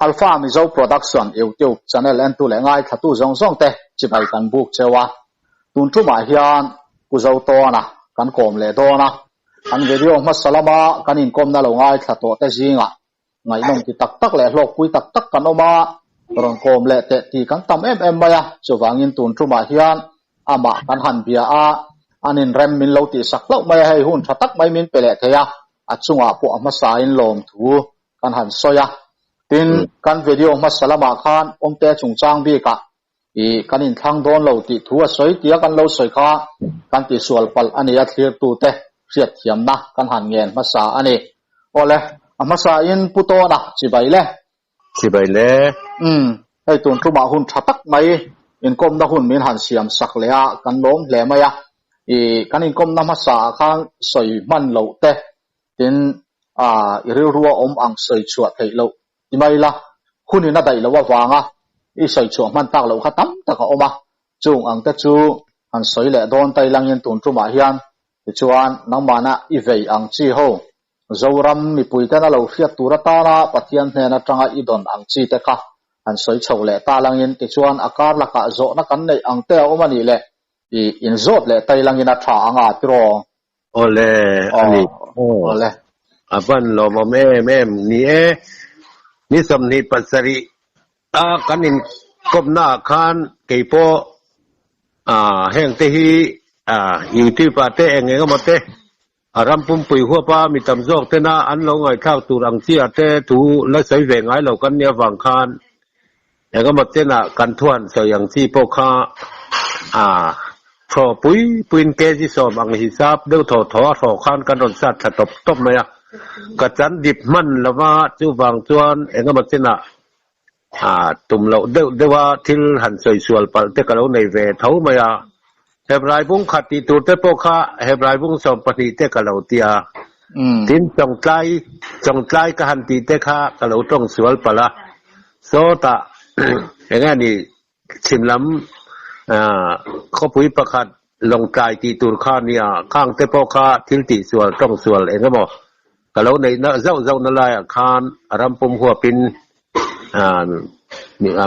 Alpha Mizo Production YouTube channel and tu le ngai thatu zong zong te chibai kan buk chewa tun tu ma hian ku zo to na kan kom le do na kan video masalama kan in kom na lo ngai thato te zinga ngai nong ti tak tak le hlok pui tak tak kan oma ron kom le te ti kan tam em maya chuwangin tun tu ma hian ama kan han bia a anin rem min lo ti sak lo mai hei hun thatak mai min pele theya achunga pu ama sa in lom thu kan han soya tin kan video masalama khan omte chungchang bi ka i kanin thang don lo ti thu a soi tia kan lo soi kha kan ti sual pal ani a thlir tu te riat thiam na kan han ngen masa ani ole amasa in puto na chibai le hei tun tu ma hun thatak mai in kom na hun min han siam sak le a kan lom hle maya i kanin kom na masa khang soi man lo te tin i ri ruwa om ang soi chuat thei lo mai la khuni na dai lo wa wanga i soi chu man tak lo khatam taka oma chung ang ta chu an soi le don tai lang yen tun tu ma hian ti chuan nang mana i vei ang chi ho zoram mi pui ta na lo fiat tura ta na pathian hne na tanga i don ang chi te kha an soi chho le ta lang yen ti chuan akar la ka zo na kan nei ang te oma ni le i in zot le tai lang ina tha anga tro ole ani ole apan lo mo me ni ni som ni pasari kanin kopna khan keipo heng te hi YouTube te engeng mote aram pum pui huwa pa mi tam jok te na an lo ngai thau turang chi ate tu la sai ve ngai lo kan nia wang khan engeng mote na kan thuan so yang chi po kha tho puin ke ji so bang hisap de tho khan kan ron sat top maya ka chan dip man lawa chu wang chuan engeng mote na tum lo de wa thil han soi sual pal te ka lo nei ve thau maya hebrai bung khati tu te po kha hebrai bung som pani te ka lo tia tin chong tlai ka han ti te kha ka lo tong sual pala so ta enga ni chimlam kho pui pakhat long tlai ti tur kha nia khang te po kha thil ti sual tong sual enga mo ka lo nei na zau na lai khan aram pum huwa pin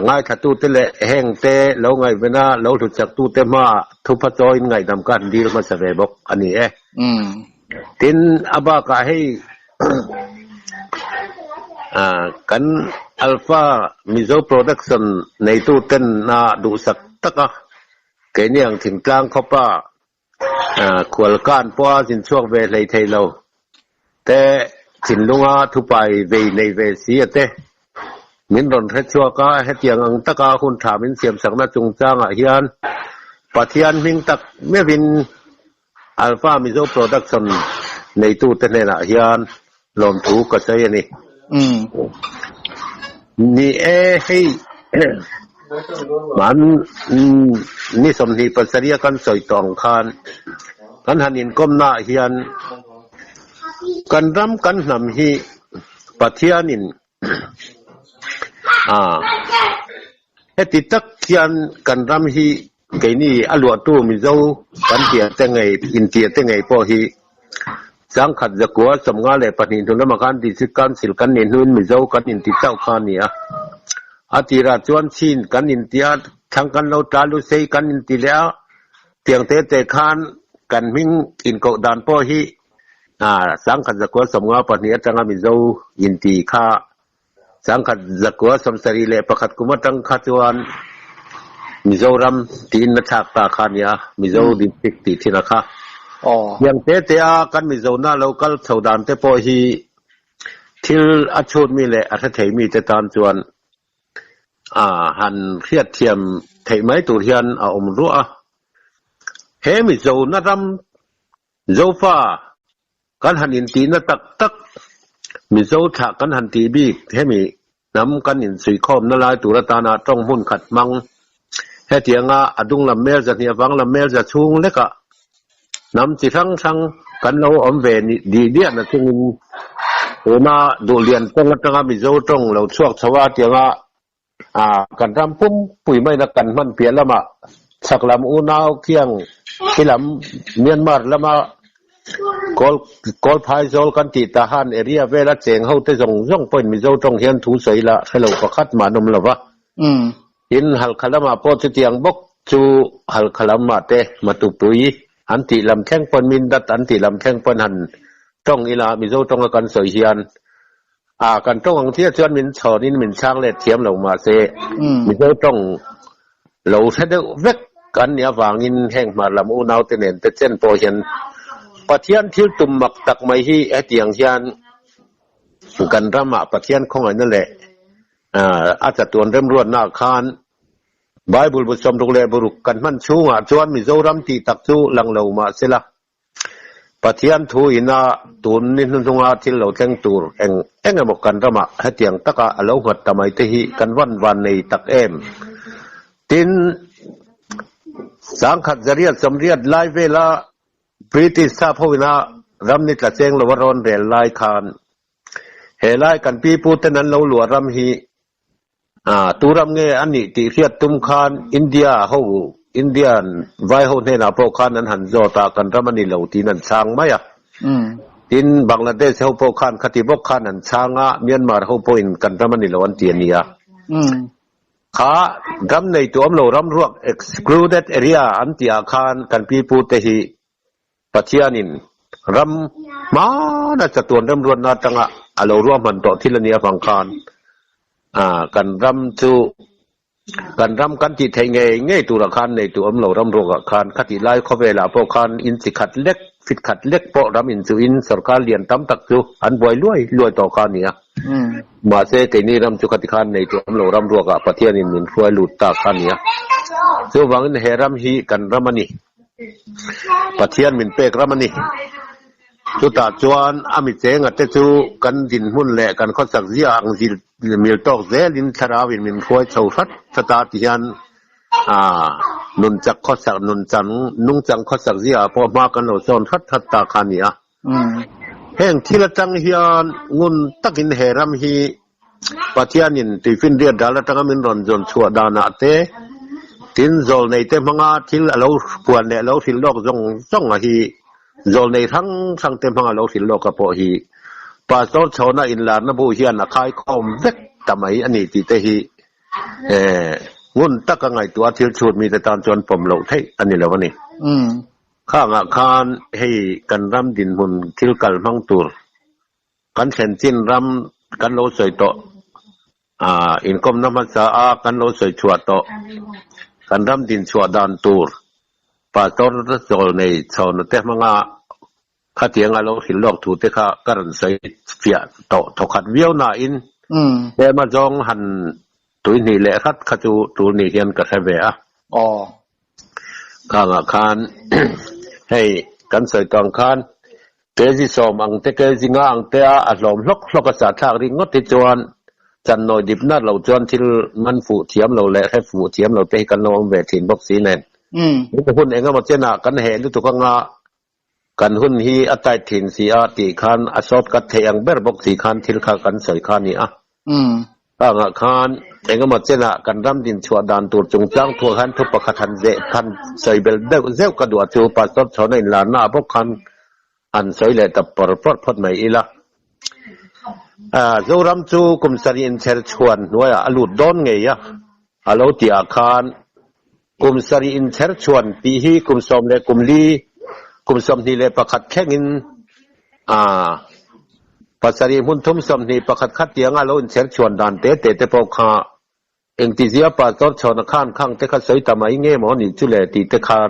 ngai thatu te le heng te lo ngai vena lo thu chak tu te ma thu pha join ngai dam kan dir ma sa ve bok ani tin aba ka hei kan Alpha Mizo Production nei tu ten na du sak taka ke niang thim tlang khopa khwal kan pwa jin chuak ve lei thei lo te chin lunga thu pai ve nei ve si ate min ron thre chua ka hetiang ang taka hun tha min siam sak na chung chang a hian pathian ming tak me win Alpha Mizo Production nei tu te ne na hian lom thu ka chai ani ni hei man ni som ni pasaria kan soi tong khan kan hanin kom na hian kan ram kan nam hi pathianin heti tak hian kan ram hi ke ni alwa tu mi zo kan tia te ngai in tia te ngai po hi sang khat zakwa samnga le panin tu na kan di kan sil kan nin hun mi zo kan in ti chau khan ni atira chuan chin kan in tia thang kan lo ta lu sei kan in ti la tiang te khan kan ming in ko dan po hi sang khat zakwa samnga pani atanga mi zo in ti kha sang khat zakwa samsari le pakhat kumatang khatwan Mizoram tin na thak ta khania Mizo district ti thina kha yang te a kan Mizo na local thodan te po hi thil achut mi le atha thei mi te tan chuan han khiat thiam thei mai tur hian a om ruwa he Mizo na ram zofa kan hanin ti na tak Mizo tha kan han ti bi he mi nam kan in sui khom na lai turata na tong hun khat mang he tianga adung lam mel za nia wang lam mel za chung leka nam chi thang kan lo om ve ni di dia na chung na do lian tanga Mizo tong lo chuak chawa tianga kan ram pum pui mai na kan man pia lama chaklam unau kiang kilam Myanmar lama กอลพายโซลกันติตาหันเอเรียเวลาเจงเฮาแต่ส่งเปิ้นมีโซตรงเฮียนถูใส่ละให้เราประคัดมานมละวะอินหัลคลามาโพสิเตียงบกจูหัลคลามาเตมาตุปุยอันติลำแข้งเปิ้นมินดัดอันติลำแข้งเปิ้นหันต้องอีลามีโซตรงกันใส่เฮียนกันต้องเที่ยวชวนมินชอนินมินช้างเล็ดเทียมเรามาเซมีโซตรงเราใช้ได้เวกกันเนี่ยวางินแห้งมาลำอูนาวเตเนนเตเจนโปเฮียนปะเทียนที่ตุ่มหมักตักไม่ฮีไอเตียงเฮียนกันรำมาปะเทียนของไอ้นั่นแหละอาจจะตัวเริ่มรวนหน้าคานไบเบิลบุษมดูแลบุรุษกันมันชูจวนมิโซรัมตีตักจูหลังเรามาเสละปะเทียนทูอินาตุนนินทุงอาที่เราแข่งตูรเอ็งบอกกันรำมาให้เตียงตักเราหัดทำไมที่ฮีกันวันในตักเอ็มตินสังขัดจริยสมเรียดไล่เวลาบริติสาพวินารำนิตละเจงลวรอนเรลไลคานเฮไลกันปีพูดนั้นเราหลวรำฮีตูรำเงอันนี้ติเรียดตุมคานอินเดียเขาอินเดียนไว้เขาเนี่ยนะพวกคานนั้นหันโจตากันรำนี่เราที่นั่นช้างไหมทินบังลาเทศเขาพวกคานคติพวกคานนั้นช้างเมียนมาเขาพวกอินกันรำนี่เราอันเตียนีข้ารำในตัวเรารำรวก excluded area อันที่อาคารกันปีพูดเตหีปัจจัยนินรำมาน่าจะตัวเริ่มรวนนาตังเราร่วมมันต่อที่ละเนียฟังคานกันรำจูกันรำกันจิตให้ไงตัวละคานในตัวเรารำรวกคานคติไล่ข้อเวลาพวกคานอินสิขัดเล็กฟิดขัดเล็กเพราะรำอินซูอินสรการเลียนตั้มตักจูอันบ่อยรวยต่อคานเนี่ยมาเสกนี่รำจุกติคานในตัวเรารำรวกปัจจัยนินรวยหลุดตาคานเนี่ยจูวังเฮรำฮีกันรำนี่ปัจจัยมินเปกรำนี่จุดตาจวนอามิเจงอัตจูกันดินหุ่นแหลกกันข้อสักเสียอังจิมิลตอกเซลินชราวินมินคอยชาวฟัดสตาติยันนุนจักข้อสักนุนจังนุ่งจังข้อสักเสียพอมากันเราซ้อนทัดตาคานีแห่งที่ละจังเฮียนงุนตักินเฮรัมฮีปัจจัยนินที่ฟินเรียดดาลตังมินรอนจนชัวดานาเตทินโจลในเตมังอาทิลเราปวนเนี่ยเราทิลโลกจงฮีโจลในทั้งเต็มพังเราสิโลกพอฮีปาสอชาวนาอินลานนบูเฮียนขายคอมเวกทำไมอันนี้ติเตฮีงุนตักไงตัวทิลชูดมีแต่ตอนจวนผมเราเทอันนี้แล้ววะนี่ข้างอาคารให้กันรำดินหุ่นทิลกัลมังตูรกันเข็นจินรำกันโลสวยโตอินคอมน้ำมันสะอากันโลสวยชัวโตกันรำดินชัวดานตูรปาตอร์โจลในชาวนเตมังข้าเตียงเราหินลอกถูเตข้ากันใส่เฟียโตถกขัดเวียวนาอินแต่มาจองหันตุยนี่แหละคัดขจูตูนี่เฮียนกับเสเวะข้างอาคารให้กันใส่ตองคานเกจิสอมังเตเกจิงอังเตะอารมณ์ลกกษัตริย์ทางริงดติจวนจันโนดิบนัดเราจวนที่มันฝูเทียมเราแหละให้ฝูเทียมเราเตะกันน้องเวทินบ็อกซีเนนนี่เป็นหุ้นเองก็มาเจนะกันเห็นดูถูกงากันหุ้นฮีอัตไตถิ่นสีอาติคันอสอดกัดเทียงเบอร์บกสีคันทิลขากันใส่คันนี้ต่างคันเองก็มาเจนะกันรำดินชัวดานตัวจงจ้างทัวคันทุบประคันเจคันใส่เบลเดเซลกระดูกจูปัสสาวะชนในลานหน้าพวกคันอันใส่เลยแต่ปรพพดไม่อีละเจ้ารำจูกุมสรีอินเชอร์ชวนด้วยอลุดดอนไงยะอโลติอาคารกุมสรีอินเชอร์ชวนปีฮีกุมสมเลกุมลีกุมสมนี่เลประคัดแข่งินปัสรีมุนทุมสมนี่ประคัดคัดเตียงอโลอินเชอร์ชวนดานเตะพวกข้าเองที่เสียปัสสาวะชนข้างข้างเตะขัดใส่ตาไม่เงี้ยหมอนี่จุเลตีเตะคาน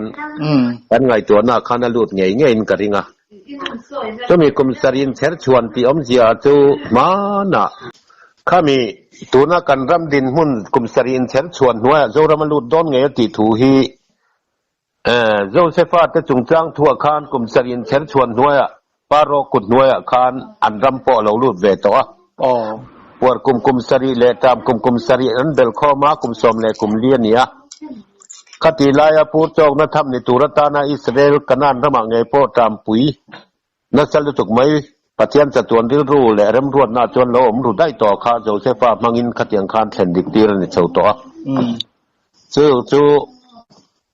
กันไงตัวหน้าคานอลุดเงี้ยอินกระริงจะมีกุมสรีอินเชอร์ชวนปีอมเสียจูมานะข้ามีตัวนักการรำดินหุ่นกุมสรีนเชิญชวนหัวโจรมันลุดดอนเงยติถูฮีโจเซฟาจะจงจ้างทั่วคานกุมสรีนเชิญชวนหัวปารอกุดหัวคานอันรำปอเราลุดเวตัวปวดกุมสรีเลตามกุมสรีอันเบลข้อมากุมสมเลกุมเลียนียคติลายพูดจงนัทธรรมในตุรตานาอิสราเอลกันนั่นระมังไงโปตามปุยนัสลุตุกไหมปฏิญาณจะตวนที่รู้และเริ่มรวดหน้าจนเรารู้ได้ต่อข้าโจเซฟามังอินขัดยังคานแทนดิกตีรนิเจ้าตัวจู่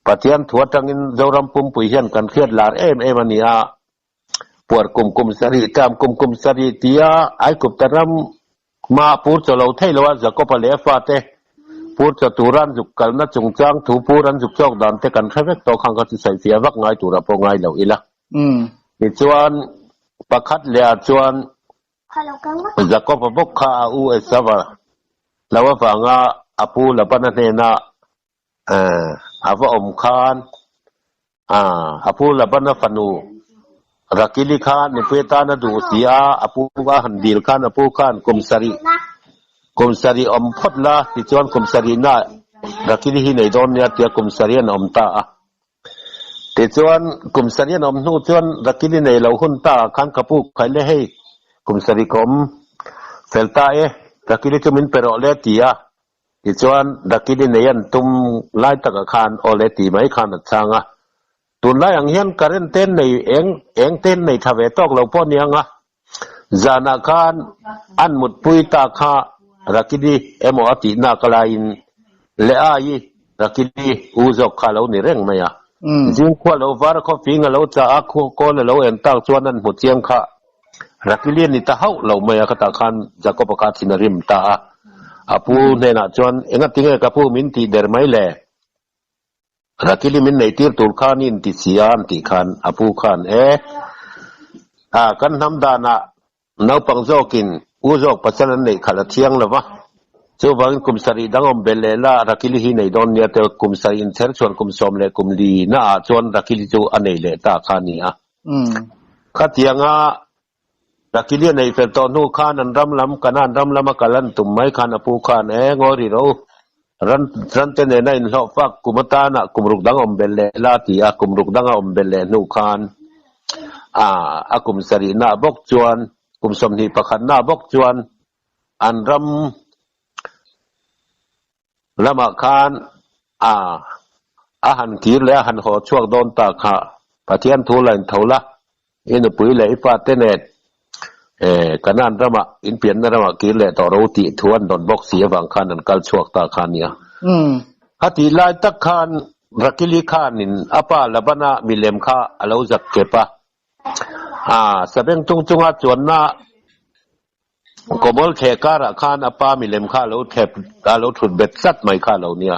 ปฏิญาณถั่วจังอินเจ้ารำปุ่มปุยเฮียนกันเครียดลาเอ็มนี่ ปวดกุมสรีตามกุมสรีเตียไอ้กุบตะรำมาปูจะเราเท่าว่าจะก็ไปเลฟาเตปูจะตูรันจุกกันนัดจงจังถูปูรันจุกจอกดันเตกันแค่เวกตัวข้างก็จะใส่เสียวักไงตัวเราพอไงเราอีละนี่จวนประคัดเลียจวนจะก็ไปบกข้าอูเอสวะแล้วว่าฟังอาปูละปนันเนนะอาว่าอมคานอาปูละปนันฟนูรักิลิคานนิเปตานะดูสีอาปูว่าหันดีลคานอาปูคานกุมสรีอมพดละที่จวนกุมสรีน่ารักิลิหินในดอนเนี่ยเตียกุมสรีนอมตาที่จวนกุมสรีนอมนู่จวนรักิลิในเหล่าหุ่นตาขันกระปุกใครเล่ให้กุมสรีกมเฟลตารักิลิจุมินเปรอเลตีที่จวนรักิลิในยันตุมไล่ตะกะคานโอเลตีไม่คานอัดช่างตุนไล่อังเฮียนการเล่นเต้นในเองเต้นในทเวตอกเราพ่อเนียงจานาคานอันมุดปุยตาคารักดีโมอตินากลายินเลอายีรักดีอูจอกขาเราในเร่งไหมจึงขวาเราฟาร์คอฟิงเราจะอาคูโกนเราเอ็นตั้งชวนนั้นหมดเชียงข้ารักดีนี่ตาเขาเราไม่อยากตาคันจะก็ประกาศสินริมตาอาปูเนี่ยนะชวนเอ็งติงกับปูมินตีเดอร์ไม่เล่รักดีมินในตีร์ตุลขานินติเสียนติขันอาปูขันกันทำดานะนาปังโจกินอูจอกปัจจัยในขลัดเทียงเลยวะช่วงวันกุมสรีดังอมเบลล่ารักลิฮีในดอนเนี่ยเตอกุมสรีอินเทอร์ชวนกุมสมเลกุมลีน่าชวนรักลิจูอันนี้เลตาขานีขัดเทียงรักลิในเฟลตอนูขานันรำลำกันนันรำลำกัลันตุ่มไม้ขานปูขานงอริโรรันเตเนในหอบฟักกุมตานะกุมรุกดังอมเบลล่าตีกุมรุกดังอมเบลนูขานกุมสรีน่าบกจวนกุมสมนีประคันหน้าบกจวนอันรำละมาคานอาหารกีและอาหารหัวช่วงโดนตาขาปะเทียนทูลายเท่าละอินปุยเลยฟาเตเนตกันนั่นละมาอินเปลี่ยนนั่นละมากีเลยต่อรูติทวนโดนบกเสียบางคันนั่นกัลช่วงตาขานี่ฮัติลายตะคานรักิลิขานินอปาละบนามิเลมขาอาลูจักเก็บสเปงตุงอาจวนน่ะกบลเทการะขานอปามิเลมข้าเราเทปเราถุดเบ็ดสัตไม่ข้าเราเนี่ย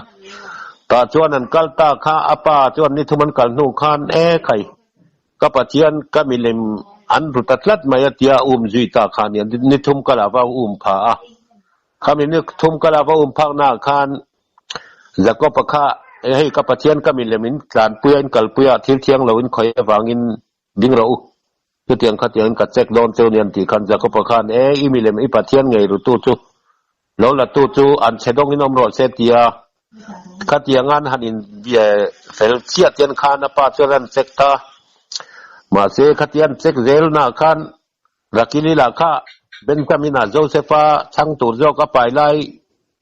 ตาจวนนั้นกัลตาข้าอปาจวนนี่ทุมันกัลนูขานใครกับปะเจียนก็มิเลมอันรุตัดลัดไม่ยติอาจุยตาขานเนี่ยนี่ทุมกัลาว่าผาข้ามินี่ทุมกัลาว่าผาหน้าขานจะก็ปะข้าให้กับปะเจียนก็มิเลมินการเปลี่ยนกัลเปลี่ยนเที่ยงเราอินคอยวางินดิ้งเราคือเตียงขัดเตียงกัดเซ็กโดนเจ้าเนียนตีขันจะก็ประคันอีมิเลมอีปัทเทียนไงรู้ตู้จูแล้วละตู้จูอันเชดงอินอมรอเซตียขัดเตียงงานหันอินเฟลเชียเตียนขานป้าเจริญเซกตามาเซขัดเตียนเซกเซลนาขันรักิลิลาข้าเบนจามินาโจเซฟาช่างตูร์โจก็ไปไล่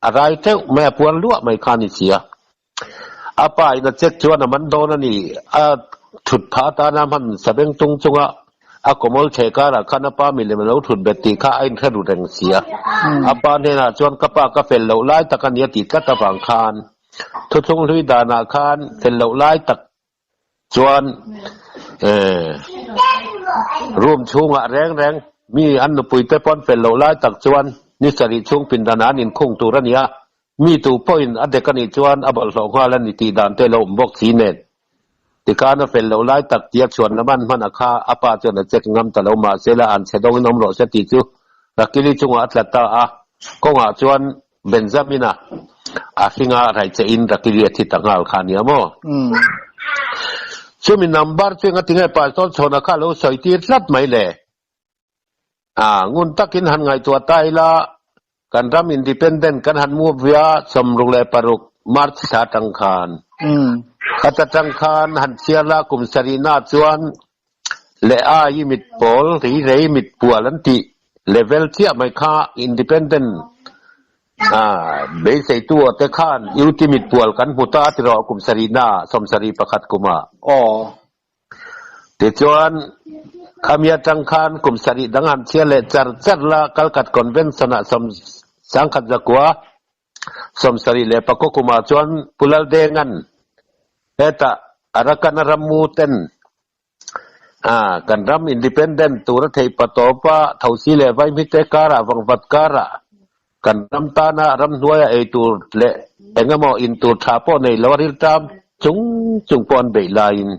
อะไรเท่าแม่ปวนล้วไม่ขานิเสียอาไปนั่นเซ็กชวนมันโดนนี่ถุดผาตานามันสเปงตุงจงกมลเทการะขณะป้ามิเลมันเราถุดเบ็ดตีข้าไอ้แค่ดูแรงเสียป้าเนี่ยนะจวนกับป้าก็เฟลเราไล่ตะกันยติดกัตฝังคานทุกลุยดานาคานเฟลเราไล่ตะจวนรวมช่วงแรงมีอันนุปุยเตปอนเฟลเราไล่ตะจวนนิสริช่วงปินดานานินคงตุรันยามีตัวพ่อินอันเดกันอีจวนอับลสองข้าและนิติดานเตลมบกสีเนตที่การนั้นเป็นเราไล่ตัดเทียบชวนน้ำมันอาคาอาปาจนเจ็กงำตะเรามาเสละอันเสดงน้ำรอเสติจูรักกิลิจุงอัตลตาก็งาชวนเบนซามินาหิงาไรเจอินรักกิลิที่ตั้งอัลขานียโมช่วยมีนัมบาร์ช่วยงัดทิ้งให้ป่าต้นชนอาคาเราใส่ตีรัดไม่เล่งุนตักินหันไงตัวตายละกันรำอินดิเพนเดนต์กันหันมูฟยาสมรุงเลปารุกมาร์ชชาตังคานขัดจังคานหันเชียละกุมสรีนาจวนเลอายิมิดปอลหรือเรมิดปัวลันติเลเวลเทียไม่ค่าอินดิเพนเดนต์เบสไอตัวแต่คานยูติมิดปัวกันหุตาติรอกุมสรีนาสมสรีประคัดกุมาแต่จวนขมีจังคานกุมสรีดังหันเชียเลจัดละกัลกัดคอนเวนชั่นสมสังขัดจักวาสมสรีเลปะกกุมาจวนปุลลเดงันEta arakan ramutan กันรำอินดิเพนเดนต์ตัวรัฐปตอปะเท่าสิเลไว้มิเตการะวังวัดการะกันรำตานารำนัวไอตัวเละเองก็มออินตัวทาปอในลอริลตามจุงปอนเบลาอิน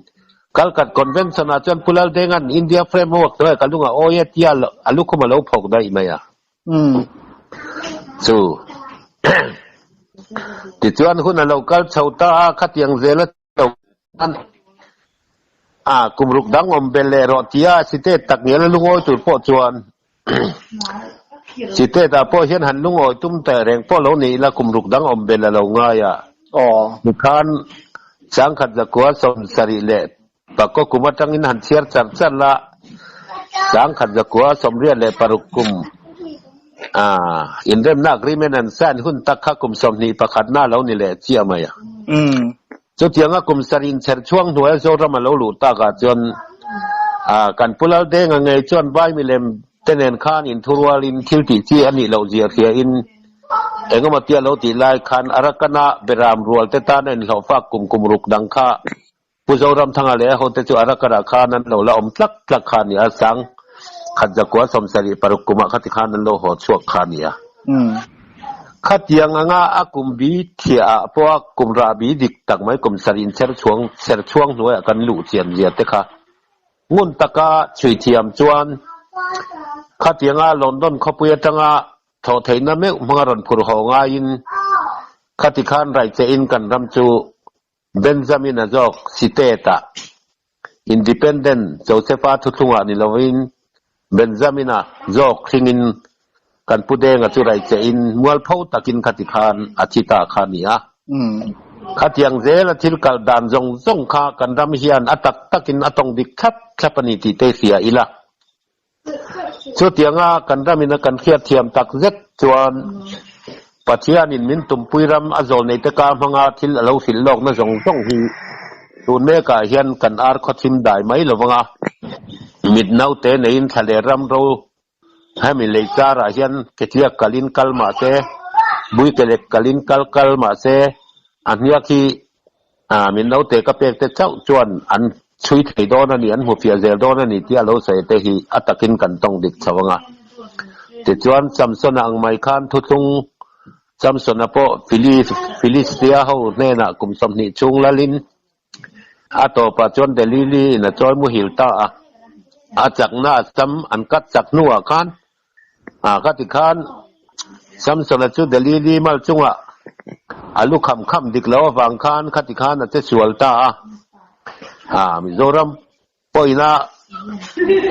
kal kat convention acan pulal dengan India framework tu kalau ngah oh ya tial alu ko malau phok dai maya so ti chuan hun local chauta khat yang zela an kumruk dang om bele rotia site tak ngel lungoi tu po chuan site ta po hian han lungoi tum ta reng po lo ni la kumruk dang om bele lo nga ya mukhan sang khat zakwa som sari le pako kumatangin han siar char la sang khat zakwa som ria le parukum in rem na agreement an san hun takha kum som ni pakhat na lo ni le chia maya chu tianga kum sarin cher chuang hnuai zo rama lo lu ta ka chon kan pulal de nga ngai chon bai mi lem tenen khan in thurwal in thilti chi ani lo zia thia in engama tia lo ti lai khan arakana beram rual te ta nen lo fa kum ruk dang kha puzoram thanga le ho te chu arakara khan an lo la om tlak khan ya sang khat zakwa som sari parukuma khat khan an lo ho chuak khan ya khat yang anga akum bi thia po kum ra bi dik tak mai kum sarin cher chuang noi kan lu chiam zia te kha ngun taka chui thiam chuan khat yang a London khopuya tanga tho theina me mangaron phur ho nga in khati khan rai che in kan ram chu Benjamin Azok Siteta Independent Josepha Thuthunga ni lovin Benjamin Azok thingin kan pudeng chu rai che in mual phau takin khati khan achita khania khatiang zel thil kal dan zong kha kan ram hian atak takin atong dik khapani ti te sia ila chu tianga kan ramina kan khiat thiam tak zet chuan pathian in min tumpuiram azol nei te ka hanga thil alo fil lok na zong hi tun me ka hian kan ar khothim dai mai lowanga mit nau te nein thale ram ro hami leikara hian ketia kalin kalma se bui kelek kalin kal ma se ania ki min nau te ka pek te chau chuan an chui thei don ani an hu fia zel don ani tia lo se te hi atakin kan tong dik chawanga te chuan samsona ang mai khan thuthung samsona po philistia ho nena kum somni chung lalin ato pa chon delili na choi mu hilta achak na sam an kat chak nuwa khan kati khan samsona chu delili mal chunga alu kham dik lawa wang khan kati khan ate sualta Mizoram poina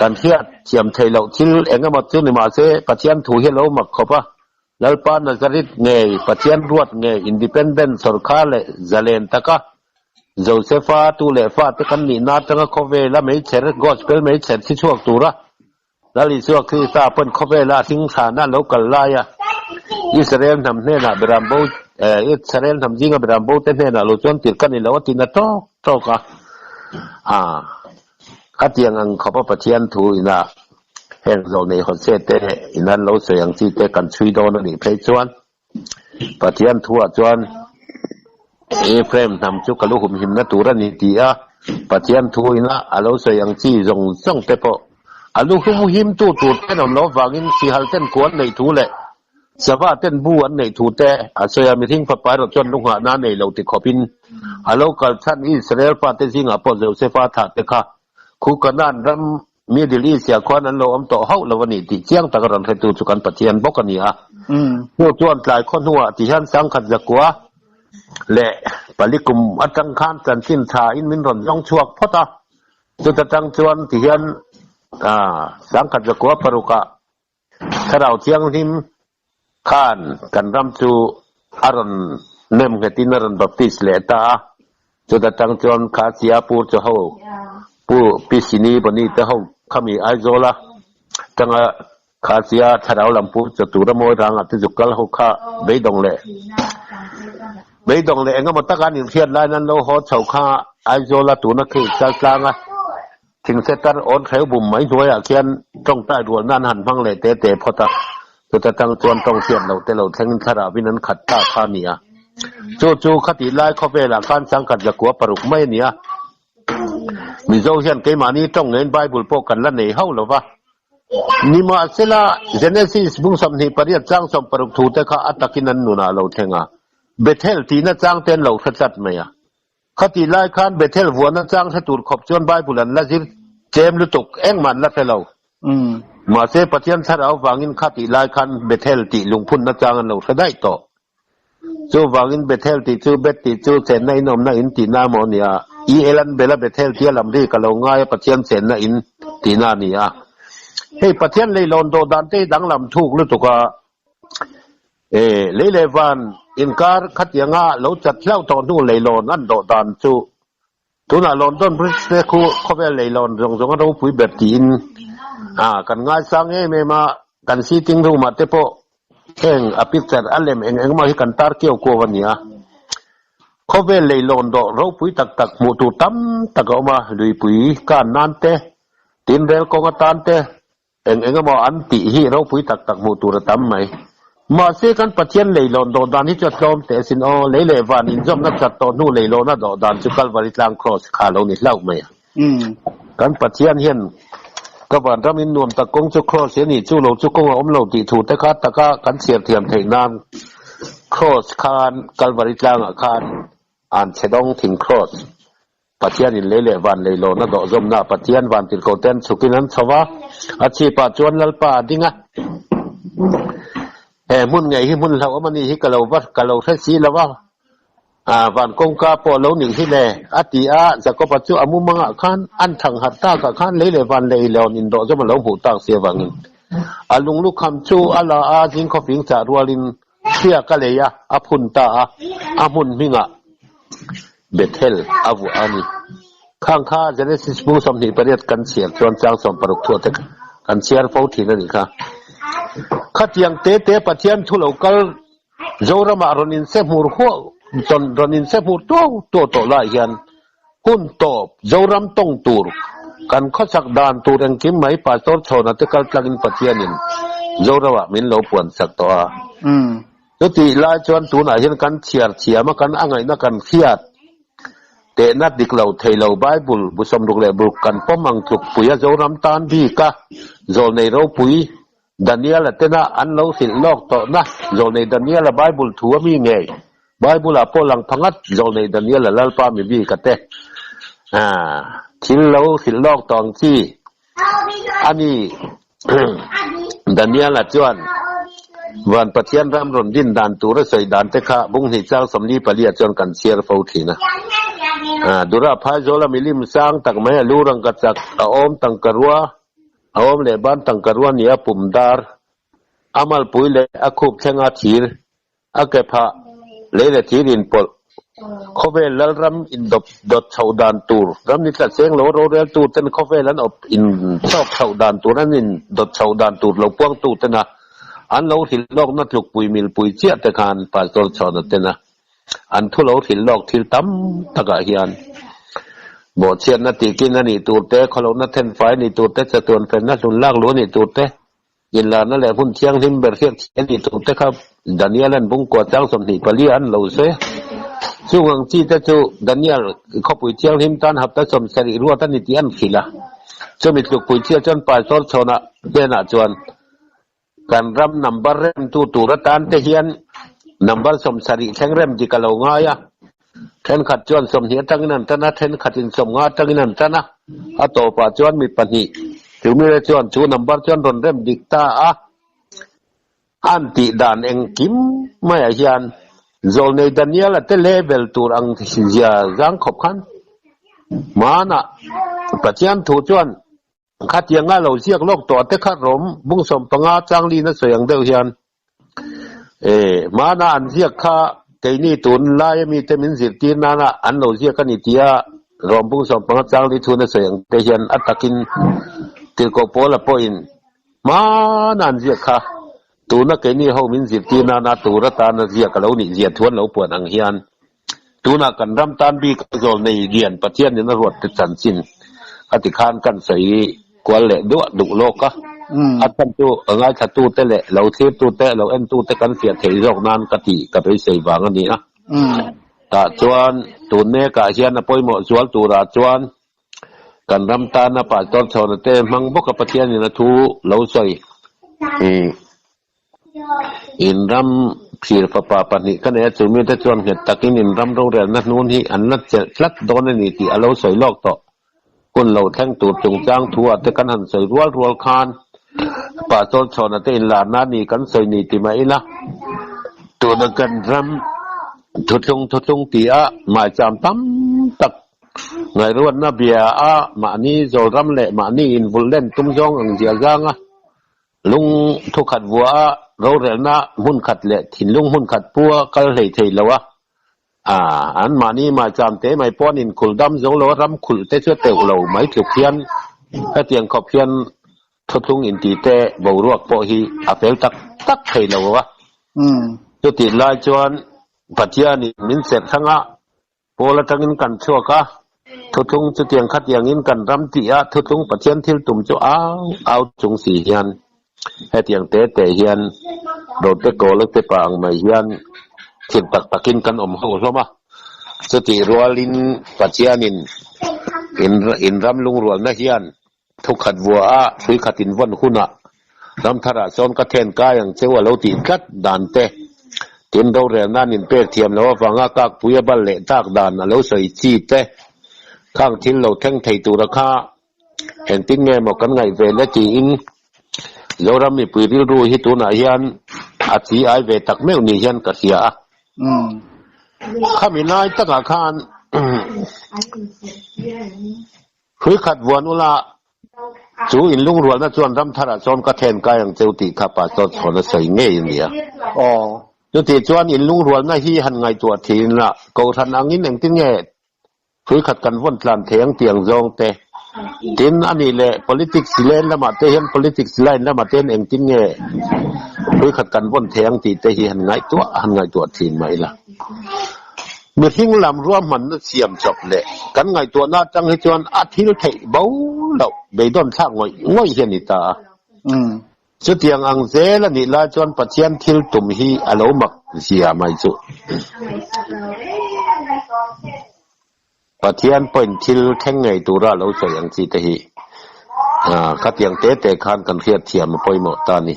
kan khiat thiam theilo thil engama chu ni ma se pathian thu hi lo mak khopa lalpa nazarit nge pathian ruat nge independent sarkar le zalen taka Josepha tu le fa te kan ni na tanga khove la mei cher gospel mei cher si chuak tura lali chuak khi ta pen khove la thing thana local la ya Israel nam ne na brambo Israel nam jinga brambo te ne na lo chon tir kan ni lo tin na to ka khatiang ang khopa pathian thu ina heng zo nei ho se te inan lo se yang chi te kan chui don ni phei chuan pathian thu a chuan frame nam chu kalu hum him na tura ni ti a pathian thu ina alo se yang chi zong te po alu hum him tu te no lo wangin si hal ten kuan nei thu le sava ten bu an nei thu te asoya mi thing pa pa ro chon lu ha na nei lo ti khopin alo kal chan Israel pa te singa po Josepha tha te kha khu kanan ram Middle East ya kwan an lo am to hau lo ni ti chiang ta ran thai tu chu kan pathian bok ani no chuan tlai khon huwa ti han sang khat zakwa le palikum atang khan chan sin tha in min ron jong chuak phota chu ta tang chuan ti hian sang khat zakwa paruka tharau chiang him khan kan ram chu aron nem ngetin ron baptist le ta chu ta tang chuan kha sia pu chu ho pu pisini bani te ho khami aizola tanga khasia tharau lampu chatura moi rang ati jukal ho kha beidong le engama takan in khiat lai nan lo ho chau kha aizola tu na khi tlanga thing setar on kheu bum mai noya khian tong tai rual nan han phang le te phota tu ta tang chuan tong sian lo te lo theng thara binan khat ta kha nia chu khati lai kho be la kan sang khat jakwa paruk mai nia มีโจเฮียนเกมานี้ต้องเงินไบเบิลพวกกันละในเฮาหรอวะนี่มาเสละเจเนซิสบุ้งสำนีปริยัติจ้างสมปรุกถูกแต่ข้าอัตตะกินันนุนาเราเทงะเบเทลตีน่าจ้างเต้นเราขจัดไหมอ่ะข้าตีไล่ขันเบเทลวัวน่าจ้างถ้าตูดขบจนไบเบิลละจิเจมลุตุกเอ็งมันละเทเรามาเสปฏิยันถ้าเราวางินข้าตีไล่ขันเบเทลตีลุงพุ่นน่าจ้างเราขได้ต่อจูวางินเบเทลตีจูเบตตีจูเซนในนมน่าอินตีน่ามอนียอีเอลันเบลเบเทลที่ลำรีกับเราง่ายปฏิยันเซนน่าอินตีน่านียเฮ้ปฏิยันเลยลอนโดดันเตดังลำทุกลุตุกะเลยเลวันอินการขัดยังเราจัดเล่าตอนนู้นเลยลอนนั่นโดดันจูตัวน่ะลอนต้นพริสเตคูเขาเป็นเลยลอนจงเราผู้แบบจีนกันง่ายสังไม่มากันซีติงรู้มาเตโปเองอภิเษกอันเล่มเองมาให้กันตาร์เกี่ยวกับวันนี้เขาเป็นเลยลอนโดเราผู้ตักมุตุตั้มตักออกมาลุยผู้การนั่นเตตินเรลกงตันเตเองมาอันติฮีเราผู้ตักมุตุระตั้มไหมมาเสกันปะเทียนเลยลอนโดดานที่จะจอมแต่สินเลยเลวานินจอมนักจัดตอนนู้นเลยลอนน่ะโดดานจุกัลวาริตลางครอสขาลงนี่เล่าไหมกันปะเทียนเห็นก็วันรามินนวมตะกงจุครอสเสียนี่จูโลจุกงอมโลติถูตะกัตะกะกันเสียเทียมเทนานครอสคานกัลวาริตลางคานอ่านเชดงถึงครอสปะเทียนเลยเลวานเลยลอนน่ะโดจอมน่ะปะเทียนวันติโกเตนสุกินันสวะอาชีพจวนลลปาดิงะมุ่นไงที่มุ่นเราว่ามันนี่ที่กะเราวัดกะเราแค่สีแล้วว่าวันกงกาปอเราหนึ่งที่แลอติอาจะก็ปัจจุอามุมังขันอันถังหัตตากับขันเลยวันเลยแล้วนินโดจะมาเราหูตากเสียวังอาลุงลูกคำจูอาลาอาจิงขฟิงจารวลินเสียกะเลยะอาพุนตาอามุนมิงะเบเทลอาวุอานีข้างข้าจะได้สิบมุสมนิปริยัติกันเสียจวนจางสมปรุกทั่วแต่กันเสียร์ฟ้าทีนั่นนี่ค่ะขัดยังเตะปะเทียนทุลกลโจรมารนินเซมูร์หัวจนรนินเซมูร์โตลายยันหุ่นโตโจรมต้องตูร์กันข้อสักดานตูร์เองกิมไม่ปัสตอร์ชนตะกัลตะกินปะเทียนินโจรวะมินโลปวนสักตัวจุติลายจวนตูน่ะเห็นกันเฉียมากันอ่างไงนักกันเขียดเตนัดดิกเหล่าเทเหล่าไบเบิลบุษมรุกเลบุกกันป้อมังจุกปุยโจรมตานบีกะโจในเราปุยดานิเอลเตนะอันเราสิลอกต่อนะโจในดานิเอลไบเบิลถัวมีไงไบเบิลอาโปลังพังัดโจในดานิเอลลัลปามีบีกะเตทิ้งเราสิลอกตองที่อันนี้ดานิเอลจวนวันปะเทียนรำรนดินดานตูระใส่ดานเตคะบุ้งหิจ้างสำลีปะเลียจนกันเชียร์ฟูทีนะดุราพายโจลามิลิมสร้างตักไม่ลูรังกัจจกอมตังกรัวอมเลบันตังกรัวเนี่ยปุ่มดาร์อามัลปุยเลอคุบเชงอาทีร์อาเกพะเลทีรินปลเขาเวลรำอินดดชาวดานตูรำนิสัตเสียงโลโรเรลตูเต็นเขาเวลันอบอินชอบชาวดานตูนั่นอินดดชาวดานตูเราพวงตูเต็นนะอันเราถิ่นโลกนัดถูกปุยมิลปุยเจี๊ยตะคานปาสโตรชาวนั่นเต็นนะอันทุเราถิ่นโลกถิ่นตั้มตะกะเฮียนบ่เชียนนัดตีกินนั่นนี่ตูเตะเขาเรานัดเทนไฟนี่ตูเตะจะตัวเป็นนัดลุนลากล้วนนี่ตูเตะยินลานั่นแหละพุ่นเชียงทิมเบอร์เคียนนี่ตูเตะครับดานิเอลันบุ้งกวาดจ้างสมนิปลีอันเราเสียช่วงที่เจ้าจูดานิเอลเขาปุยเชียงทิมตันหับตะสมเสรีรัวตันนิติอันขีละจะมีถูกปุยเชียจนปลายโซลชนะเดน่าจวนการรำนัมเบอร์เรมตูรัตันเทียนนัมเบอร์สมสริแข็งเรมจิกะลงง่ายเทนขัดจวนสมเหียตั้งนั้นตั้งนะเทนขัดอินสมงาตั้งนั้นตั้งนะอัตโตปะจวนมีปัญหาถึงมีเรจวนชูนัมเบอร์จวนรอนเรมดิกตาอันติดานเองกิมไม่อายันโจในดานิเอลเตเลเวลตูรังที่เสียจังขบขันมานะปัจจัยถูจวนขัดยังไงเราเสียกโลกตัวเตขัดรมบุ้งสมปงาจังลีนั่นเสียงเดียวเฮียนมานะอันเสียกข้าเกนี่ตุนลายมีเตมินสิตีนานะอันเราเสียกันนิตยารมบุ้งสมปงาจังลีทุนนั่นเสียงเดียวเฮียนอัตตะกินติโกโปละปอินมานะอันเสียกข้าตุนนักเกนี่เขามินสิตีนานะตุระตานะเสียกเรานี่เสียทวนเราปวดอังเฮียนตุนักกันรำตันบีกโจในเรียนประเทศนี้นรวดติดสันสินอธิคารกันใส่กวนเละดุโลกก็อัตตูง่ายขัดตูเตะเละเราเทียบตูเตะเราเอ็นตูเตะกันเสียเทโรคนานกะทิกับไปใส่บางอันนี้นะแต่จวนตูเนกะเชียนปอยหมดจวนตูราจวน กันรำตาหน้าป่าตอนชนเตมังบกปะเทียนนะทูเหลาใส่อินรำผีปะปาปนิกันเนี่ยจุมีแต่ชวนเหตุตะกินอินรำโรงเรียนนัดนู้นที่อันนัดจะลัดโดนนี่ที่เหลาใส่ลอกต่อคนเหลาแท่งตูดจงจ้างทัวแต่กันหันใส่รัวคานป่าตอนชนเตอินลานานี่กันใส่นี่ที่ไม่ละตัวนักกันรำทุดงตีอะมาจามตั้มตักไงรวนน่ะเบียอะมานี่โจรำเละมานี่อินฟุลเล่นตุ้มจองอังเจียจางอะลุงทุกขัดวัวเราเรียนนะหุ่นขัดเละถิ่นลุงหุ่นขัดปัวก็เลยเทแล้ววะอันมานี่มาจามเตะไม่ป้อนอินขุลดำโจเรารำขุลเตะเชื่อเตะเราไม่ถูกเพี้ยนถ้าเตียงขอบเพี้ยนทุกอินตีเตะบ่รวกโปฮีอาเปลตักเทแล้ววะจุดติดลายจวนปัจจัยนี่มินเสร็จทั้งอ่ะพอละทั้งอินกันชั่วกะทุกจุดเตียงขัดอย่างอินกันรำตีอ่ะทุกปัจจัยที่ตุ่มจะเอาจงสีเฮียนให้เตียงเตะเฮียนโดดเตะโกเล็กเตะปางไม่เฮียนถิ่นตักกินกันหัวใช่ไหมจุดที่รัวลินปัจจัยนินอินรำลุงรัวนะเฮียนทุกขัดวัวอ่ะคุยขัดอินวันคุณอ่ะรำธาราซ้อนกระเทนกายอย่างเชื่อว่าเราตีกัดด่านเตะตินเราเรียนนั่นอินเปรเทียมแล้วฟังอากาศปุยบัลเละตากดานแล้วใส่จีเตะข้างทิ้งเราแท่งไทยตุรคาเห็นติ้งเงี้ยหมกกันไงเวลจีอินเรารำมีปุยริรู้ฮิตุนาเฮียนอาชีไอเวตักเมวนิเฮียนกษียข้ามีนายตั้งอาคารคุยขัดวัวนุละจูอินลุงรัวนะจวนรำธาราซ้อนกระเทนกายอย่างเจ้าติข้าป่าจอดคนใส่เงี้ยอย่างเดียวจุดที่จวนอินลุงรัวนะฮีหันไงตัวทีนละกูทันอังอินเองติ้งเงี้ยคุยขัดกันวนกลางเถียงเตียงจงเตะทินอันนี้แหละ politics เล่นแล้วมาเตะเห็น politics เล่นแล้วมาเต้นเองติ้งเงี้ยคุยขัดกันวนเถียงตีเตะฮีหันไงตัวทีนไหมล่ะเมื่อทิ้งลำร่วมมันเสียมจบเลยกันไงตัวน่าจังให้จวนอาทิตย์ไทยเบาเราไปโดนช่างง่อยเห็นนิตาจุดยังอังเซลนี่ลาจวนปัจเจียนทิลตุมฮีอารมณ์เสียไม่จุปัจเจียนเป็นทิลแข่งไงตัวเราเราใส่ยังจีตฮีขัดยังเตะคานกันเครียดเทียมมาปอยหมดตานี่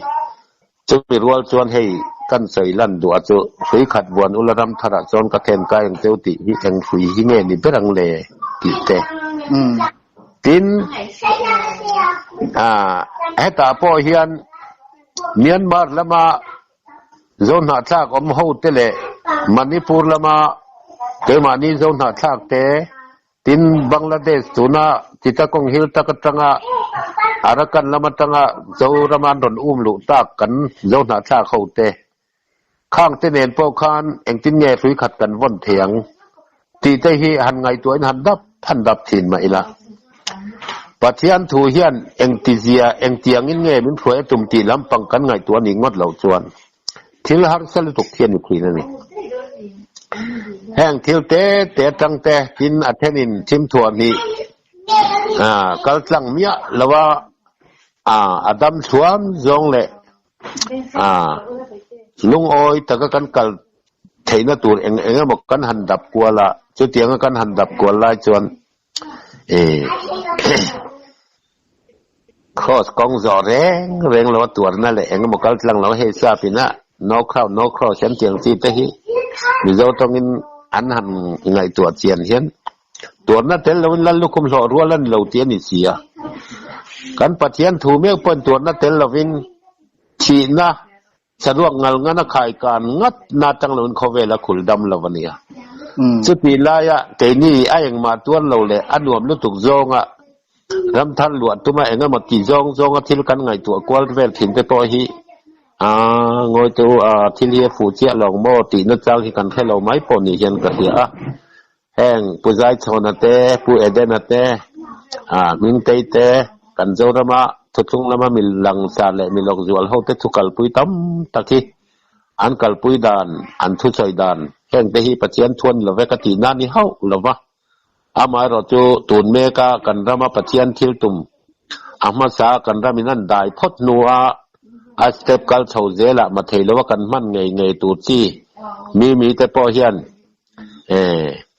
จุดไปรัวจวนให้กันใส่ลั่นดูอาจจะคุยขัดวนอุลรำธาราจนกระเทนกายอย่างเจ้าติฮิแองคุยฮิเงี้ยนี่เป็นรังเลกิเตตินให้ตาพ่อเฮียนเมียนมาละมาโซนหาทากอมหูเตเลมณิปุรละมาเตมานีโซนหาทากเตตินบังลาเทศตุนาจิตะกงฮิลตะกตังอารักันละมาตังโจรามันรอนลุตากกันโซนหาทากเขาเตข้างเตเนนโปคานเองตินแย่คุยขัดกันว่นเถียงตีเตฮีหันไงตัวหันดับถิ่นมาอีละปัจเจียนทูเฮียนเองติเซียเองเตียงอินเง่มันถวยตุ่มตีลำปังกันไงตัวนี้งดเหล่าจวนทิลหักสลัดตกเทียนอยู่ทีนั่นนี่แห้งทิลเตตั้งแต่กินอัเทนินชิมถั่วนี้กัลตังเมียแล้วว่าอดัมสวมจงเละลุงโอยแต่ก็กันกัลเทนตัวเองบอกกันหันดับกลัวละจุดเตียงกันหันดับกลัวละจวนข้อกองจอแรงเราตัวนั่นแหละเองบอกกันหลังเราเฮซาปินะนกคราวฉันเตียงซีเตหิมีเราต้องอินอันหันไงตัวเจียนเห็นตัวนั่นเตลเราลันลูกคุมหล่อรัวลันเราเตียนอิเสียกันปัจเจียนถูเมียเปิ้นตัวนั่นเตลเราวินชีนะสะดวกงานงานขายการงัดนาจังเราเขาเวลาขุลดำเราวันนี้สุดที่ลายะแต่นี่ไอ้ยังมาตัวเราเลยอันรวมรู้ถูกจงรำทันหลวดตัวมาเองก็มากี่จงที่ลูกกันไงตัวกวาดเวลถิ่นไปปอยฮีงอยตัวที่เรียฟูเจียลองโมตีนัดจ้างที่กันแค่เราไม่ปนนี่ยันกระเดียแห้งผู้ใจชนเตผู้เอเดนเตมิงเตกันเจ้าละมาทุกละมามีหลังซาเลมีหลอกจวลเขาเตทุกกัลปุยตั้มตะกี้อันกัลปุยดานอันทุชัยดานแห่งเตหีปัจเจียนทวนละเวกตินานี่เขาละวะอามาเราจูตูนเมกากันรามาปัจเจียนทิลตุมอามาสากันรามินันได้พดนัวอาสเตปกัลเฉาเจละมาเทลว่ากันมันไงตูซี่มีแต่พอเฮียน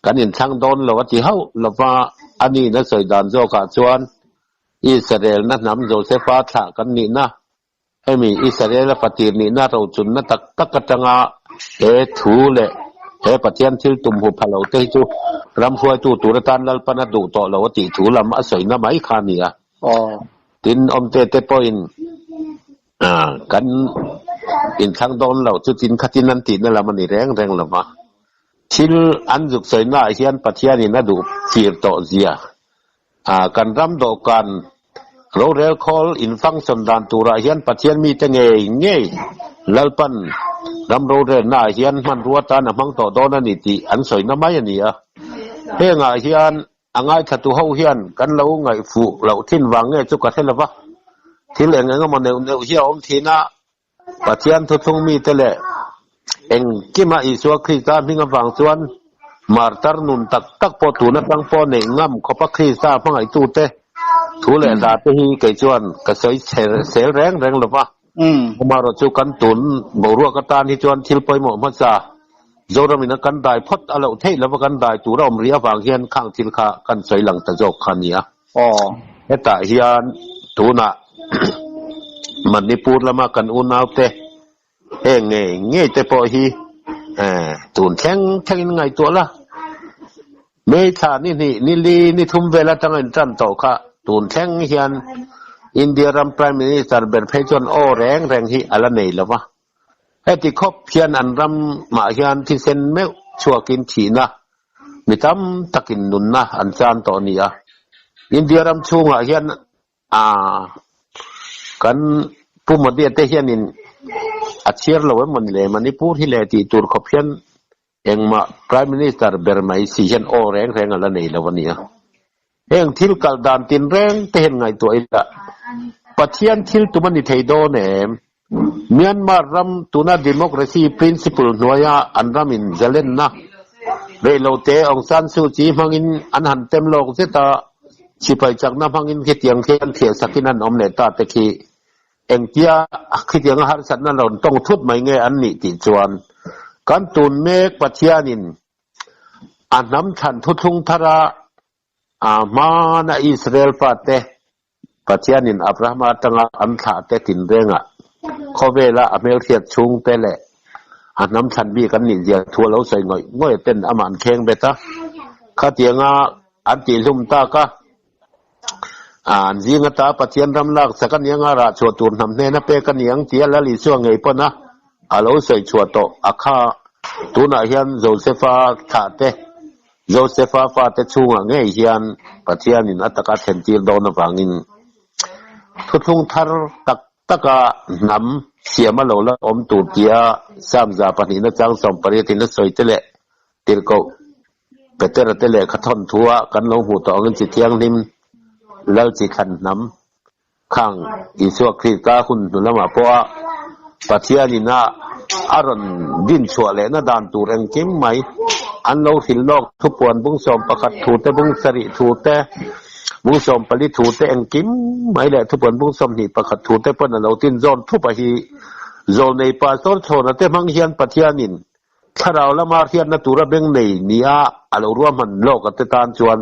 กันอินช่างโดนละวะที่เขาละวะ อันนี้นะสวยดานโจกาจวนอิสราเอลนะนำโจเซฟาถากันนี่นะให้มีอิสราเอลปฏินี่นะเราจุนนะตักกะจังอาถูเลยปฏิยันทิลตุมหุพะเราเตจูรำหวยตูตุรตันลัลปนัดดูต่อเราติถูลำอสวยนะไม่ขานี่อ่ะตินอมเตปอยน์กันอินทางโดนเราจุดจินขัดินันตินั่นแหละมันแรงละมาทิลอันจุกสวยนะเฮียนปฏิยันนี่นะดูฟีร์ต่อเสียกันรำดอกันเราเรียก call in function ดันตุระเฮียนปฏิยันมีตั้งเงี้ยลัลปันรำเราเรียนน่าเฮียนมันรัวตานะมังต่อโดนนี่ติอันสวยนะไม่เนี่ยเฮงเฮียนอ่างไอ้ขัตุเฮาเฮียนกันเราไงฟูเราทิ้งวางเงี้ยจุกกระเทละวะที่เหลือเงี้ยมันเนวเฮียอมทีน่ะปฏิยันทุกทงมีแต่ละเองกิมาอิสวาคริสต์มิงฟังส่วนมาร์ตาร์นุนตักพอตูนับตั้งพอเนงามขบคริสต์พังไอตูเตทุเรศดาที่เกิดจวนกระสอยเสแรงหรือวะมารจุกันตุนบรัวกตาที่จวนทิลไปหมดมัจจาโจรมินักันได้พดอะไรเทแล้วกันได้ตัวเราเรียบางเฮียนข้างทิลขากันสอยหลังตะโจกขันนี้เฮตาเฮียนตูน่ะมันนิปูละมากันอุณาวเตเงี้ยเตปอฮีตูนแข็งไงตัวละเมธานี่ทุ่มเวลาตั้งแต่จันโตค่ะตูนแข็งเฮียนอินเดียรัมพรายมินิสเตอร์เบอร์เพจอนโอแรงที่อะไรนี่ละวะไอ้ที่คบเพียนอันรำมาเฮียนที่เซนเมวชัวกินฉีนะมิตามตักินนุนนะอันจันโตนี่อ่ะอินเดียรัมชูงเฮียนกันผู้หมดเดียเตเฮียนินอัดเชียร์เราไว้มันเลยมันนี่พูดที่เลยที่ตูร์คบเพียนเองมาพรายมินิสเตอร์เบอร์ไม่ซีเฮียนโอแรงอะไรนี่ละวันนี้อ่ะเองทิลกัลดานตินแรงเต็นไงตัวอีละปัจจัยทิลตุมันนิเทโดเนมเมียนมารำตุนาดิโมคราซีพรินซิปลนัวยาอันรามินเจเลนนะเรโลเตองซันซูจีมังอินอันหันเต็มโลกเสตาชิไปจากน้ำมังอินคิดยังเขียนเขียนสักินันอมเนตาตะคีเองเตียคิดยังหาสัตนั่นเราต้องทุบไม่เงยอันนี้ติจวนกันตุนเมกปัจจัยนินอันน้ำฉันทุทุงทาระมาณอิสราเอลปาเตปัจจัยนินอับราฮัมตั้งอันถาเตตินเรงอ่ะข้อเวลาอเมริกาชุงเตแหละอันน้ำฉันบีกันนินเดียทัวเราใส่หน่อยง่อยเป็นอามันเข่งเบต้าข้าเตียงอันตีลุมตากะจิงตาปัจจัยรำลักสักกันยังราชวตุนทำเนนะเปกันยังเจียละลิช่วงไงปะนะเราใส่ชัวโตอาคาตุนาเฮียนโจเซฟาถาเตโจเซฟาฟาเตชูงเงยเฮียนปัจจัยนินอัตกาเซนติลโดนฟังอินทุกทุงทาร์ตกานำเสียมาโลละอมตูเตียสามจาปนินจังสมปริตินสวยเตเลติลโกเปเตอร์เตเลขทอนทัวกันลงหูต่อเงินจิตเทียงนิมแล้วจิขันนำข้างอิสวคริกาคุณนุลมาเพราะปัจจัยนินะอารอนดินชัวเลนะดานตูเรงกิมไหมอันเราหินโลกทุกปวนบุ้งสมประคัดถูแต่บุ้งสริถูแต่บุ้งสมปริถูแต่เองกิมไม่แหละทุกปวนบุ้งสมนี่ประคัดถูแต่ปนเราตินโซนทุบไปฮีโซนในป่าโซนโซนแต่มังเฮียนปัจจัยนินถ้าเราละมาเฮียนนัตุระเบงในนี้เรารวมมันโลกกัตตานจวน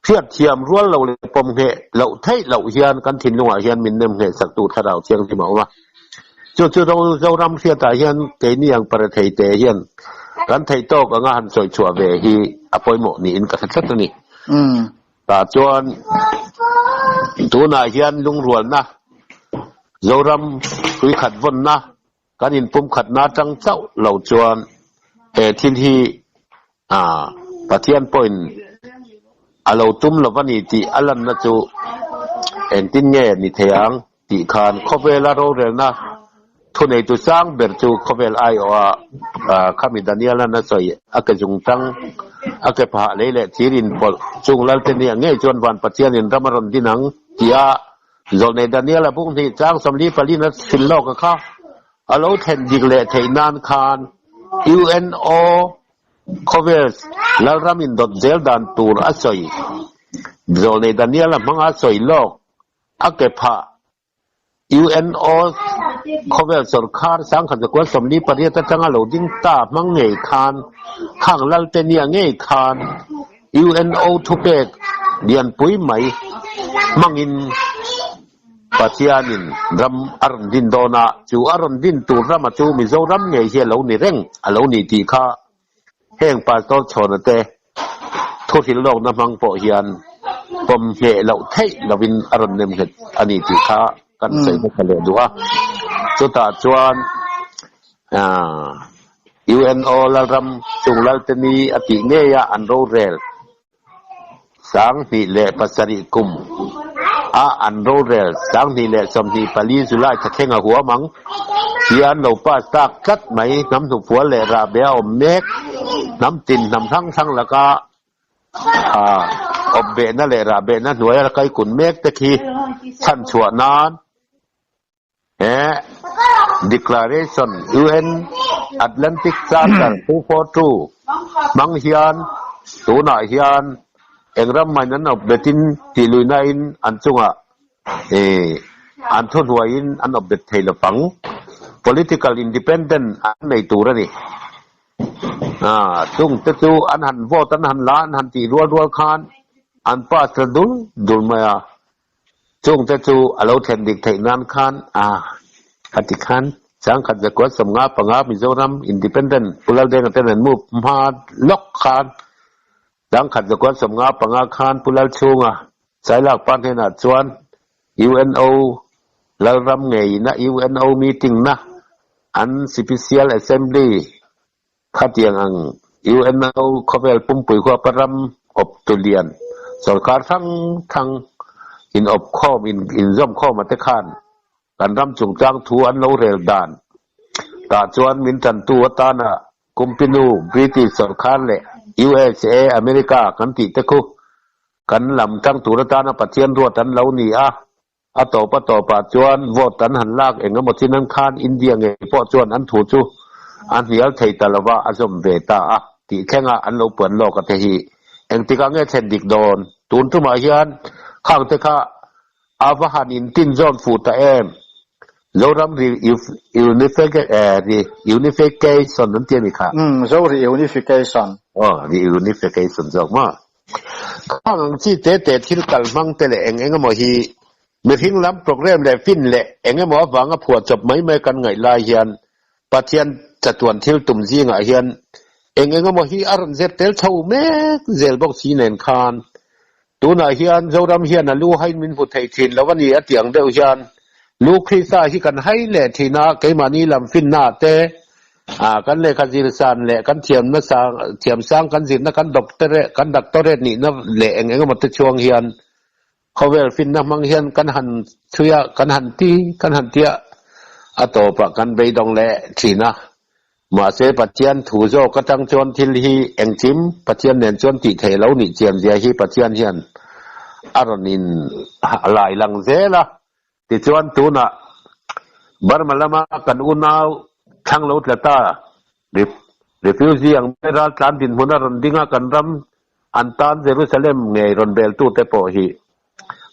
เพียบเทียมรั้วเราเลยปมเหตุเราไทยเราเฮียนกันถิ่นลงเฮียนมินเนมเหตุสักตูถ้าเราเชียงที่บอกว่าจุดเรารำเสียแต่เฮียนเกนี่ยังประเทศเตเฮียนกันไทยโตก็งานสวยชัวเวฮีอภัยหมดนี่อินกับสักตัวนี้แต่จวนตัวนายเฮียนลุงรวนนะเรารำคุยขัดวนนะกันอินปุ่มขัดนาจังเจ้าเราจวนที่ปะเทียนป่อยเราตุ้มเราวันนี้ที่อัลลันนะจูตินเงี้ยนิเทียงที่ขานข้อเวลาเราเรียนนะทุนไอตุสังเบอร์จูข้อเวลาว่าข้ามีดานิเอลนะสวยอักจุงตังอักพาเลยแหละที่รินพอจุงลัลเตนี่เงี้ยจวนวันปัจจัยนินรำมารอนดินังที่โซนในดานิเอลพวกนี้จังสำลีปลีนัสสิลโลกข้าเราเห็นดิกเล่เทนานคาน UNO covers แล้วรามินดอทเซลดันตูร์อัศยโซนในดานิเอลมังอัศยโลกอักพา UNO covers สร์คาร์สังขัดกวนสมนีปริยัติจังเราดิ้งตามังเงยคานข้างลัลเตเนียเงยคาน UNO ทุเปก เดียนปุยไหมมังอินปัจจัยนินรำอารมณ์ดินโดนาจูอารมณ์ดินตูรำมาจูมิโซรำเงี้ยเฮียเหล่านี้เร่งเหล่านี้ตีข้าแห้งปาต้นชนเตะทุกที่โลกน้ำมังปอเฮียนปมเหเหล่าเทยเหล่าวินอารมณ์เนมเหตุอันนี้ตีข้ากันใส่ไม่ทะเลดูว่าจุดตาจวนUNO ละรำจุงลัลตนีอติเนียอันโรเรลสังนิเลปัสริกุมอันโรเรลสังนิเลสมนิปาลีสุไลตะเข่งหัวมังเฮียนเราป้าซักกัดไหมน้ำถูกหัวเลราเบลเมกน้ำตินน้ำทั้งแล้วก็อบเบนั่นเลราเบนั่นหน่วยละไกกุนเมกตะคีท่านชัวนานDeclaration UN Atlantic Charter 242มังเฮียนตัวหน้าเฮียนเอ็งรำมันนั้นอบเบตินที่ลุยนาอินอันจุงอันทุนหัวอินอันอบเบตเทลปัง political independent อันในตัวนี่จุงเตจูอันหันโวตันหันล้านหันตีรัวคานอันป้าตระดุลมาจุงเตจูอารมณ์เทนดิกเทนันคานขัดขันสังขัดจะกวดสมงาปังอามิโซรัมอินดิเพนเดนต์พลังเดงกันเต็นมูฟมาล็อกคานสังขัดจะกวดสมงาปังอาคานพลังชูงะสายหลักปันเทนัดชวน UNO แล้วรำไงนะ UNO meeting นะอัน Special Assembly ขัดยัง UNO เขาเป็นปุ่มปุ๋ยขวาปรำอบตุเลียนสรการทั้งอินอบข้ออินร่มข้อมาเตคานกันรำจุงจ้างทัวอันโลเรลดานตาจวนมินทันตัวตานะกุมพินูบริติสรคารเล่ USA อเมริกากันติตะคุกันลำจังตัวตานะปัจเจียนรัวตันเหล่านี้ต่อปัจจวนวอตันหันลากเองก็หมดที่นั่นคานอินเดียไงพอจวนอันถูจูอันเหียลไทยตะละวะอสมเวตาติแข่งอันโลเปิดโลกกันเทฮีเองติกังเงเชนดิกโดนตูนทุมาเฮียนข้างเตคะอาฟหันอินตินจอนฟูตาเอมZoram unification นั่นเองนี่ค่ะZori unification unification จอกมาข้างที่เตะที่กัลมังเตะเองก็มอฮีเมื่อทิ้งล้ำโปรแกรมเลยฟินเละเองก็มอหวังว่าผัวจบไม่กันไงลายเฮียนปัจเจียนจัดวนที่ตุ่มซีงเฮียนเองก็มอฮีอารมณ์เซตเตลเท่าเมกเซลบอกซีเนนคานตัวน่ะเฮียนZoramเฮียนน่ะรู้ให้มินผู้ไทยทินแล้ววันนี้เตียงเดียวเฮียนลูกคริสต์ที่กันให้แหละทีน่ะเกมานี่ลำฟินหน้าเตกันเลยกันจิรสานแหละกันเทียมนะสร้างกันจิรนะกันด็อกเตอร์นี่นะแหละเองก็มาติดช่วงเฮียนเขาเวลฟินนะมังเฮียนกันหันเทียกันหันเตียต่อปะกันไปดองแหละทีน่ะมาเสปัจเจียนถูโจก็ตั้งจวนทิลฮีเองจิมปัจเจียนเนียนจวนติเทแล้วนี่เจียมเสียฮีปัจเจียนเฮียนอารนินหลายหลังเสละติจวนตูน่ะบาร์มาลามากันอุณาวทั้งโลดละตาrefugee yang berat kan din muna randinga kan ram antan Jerusalem ngai ron bel tu te po hi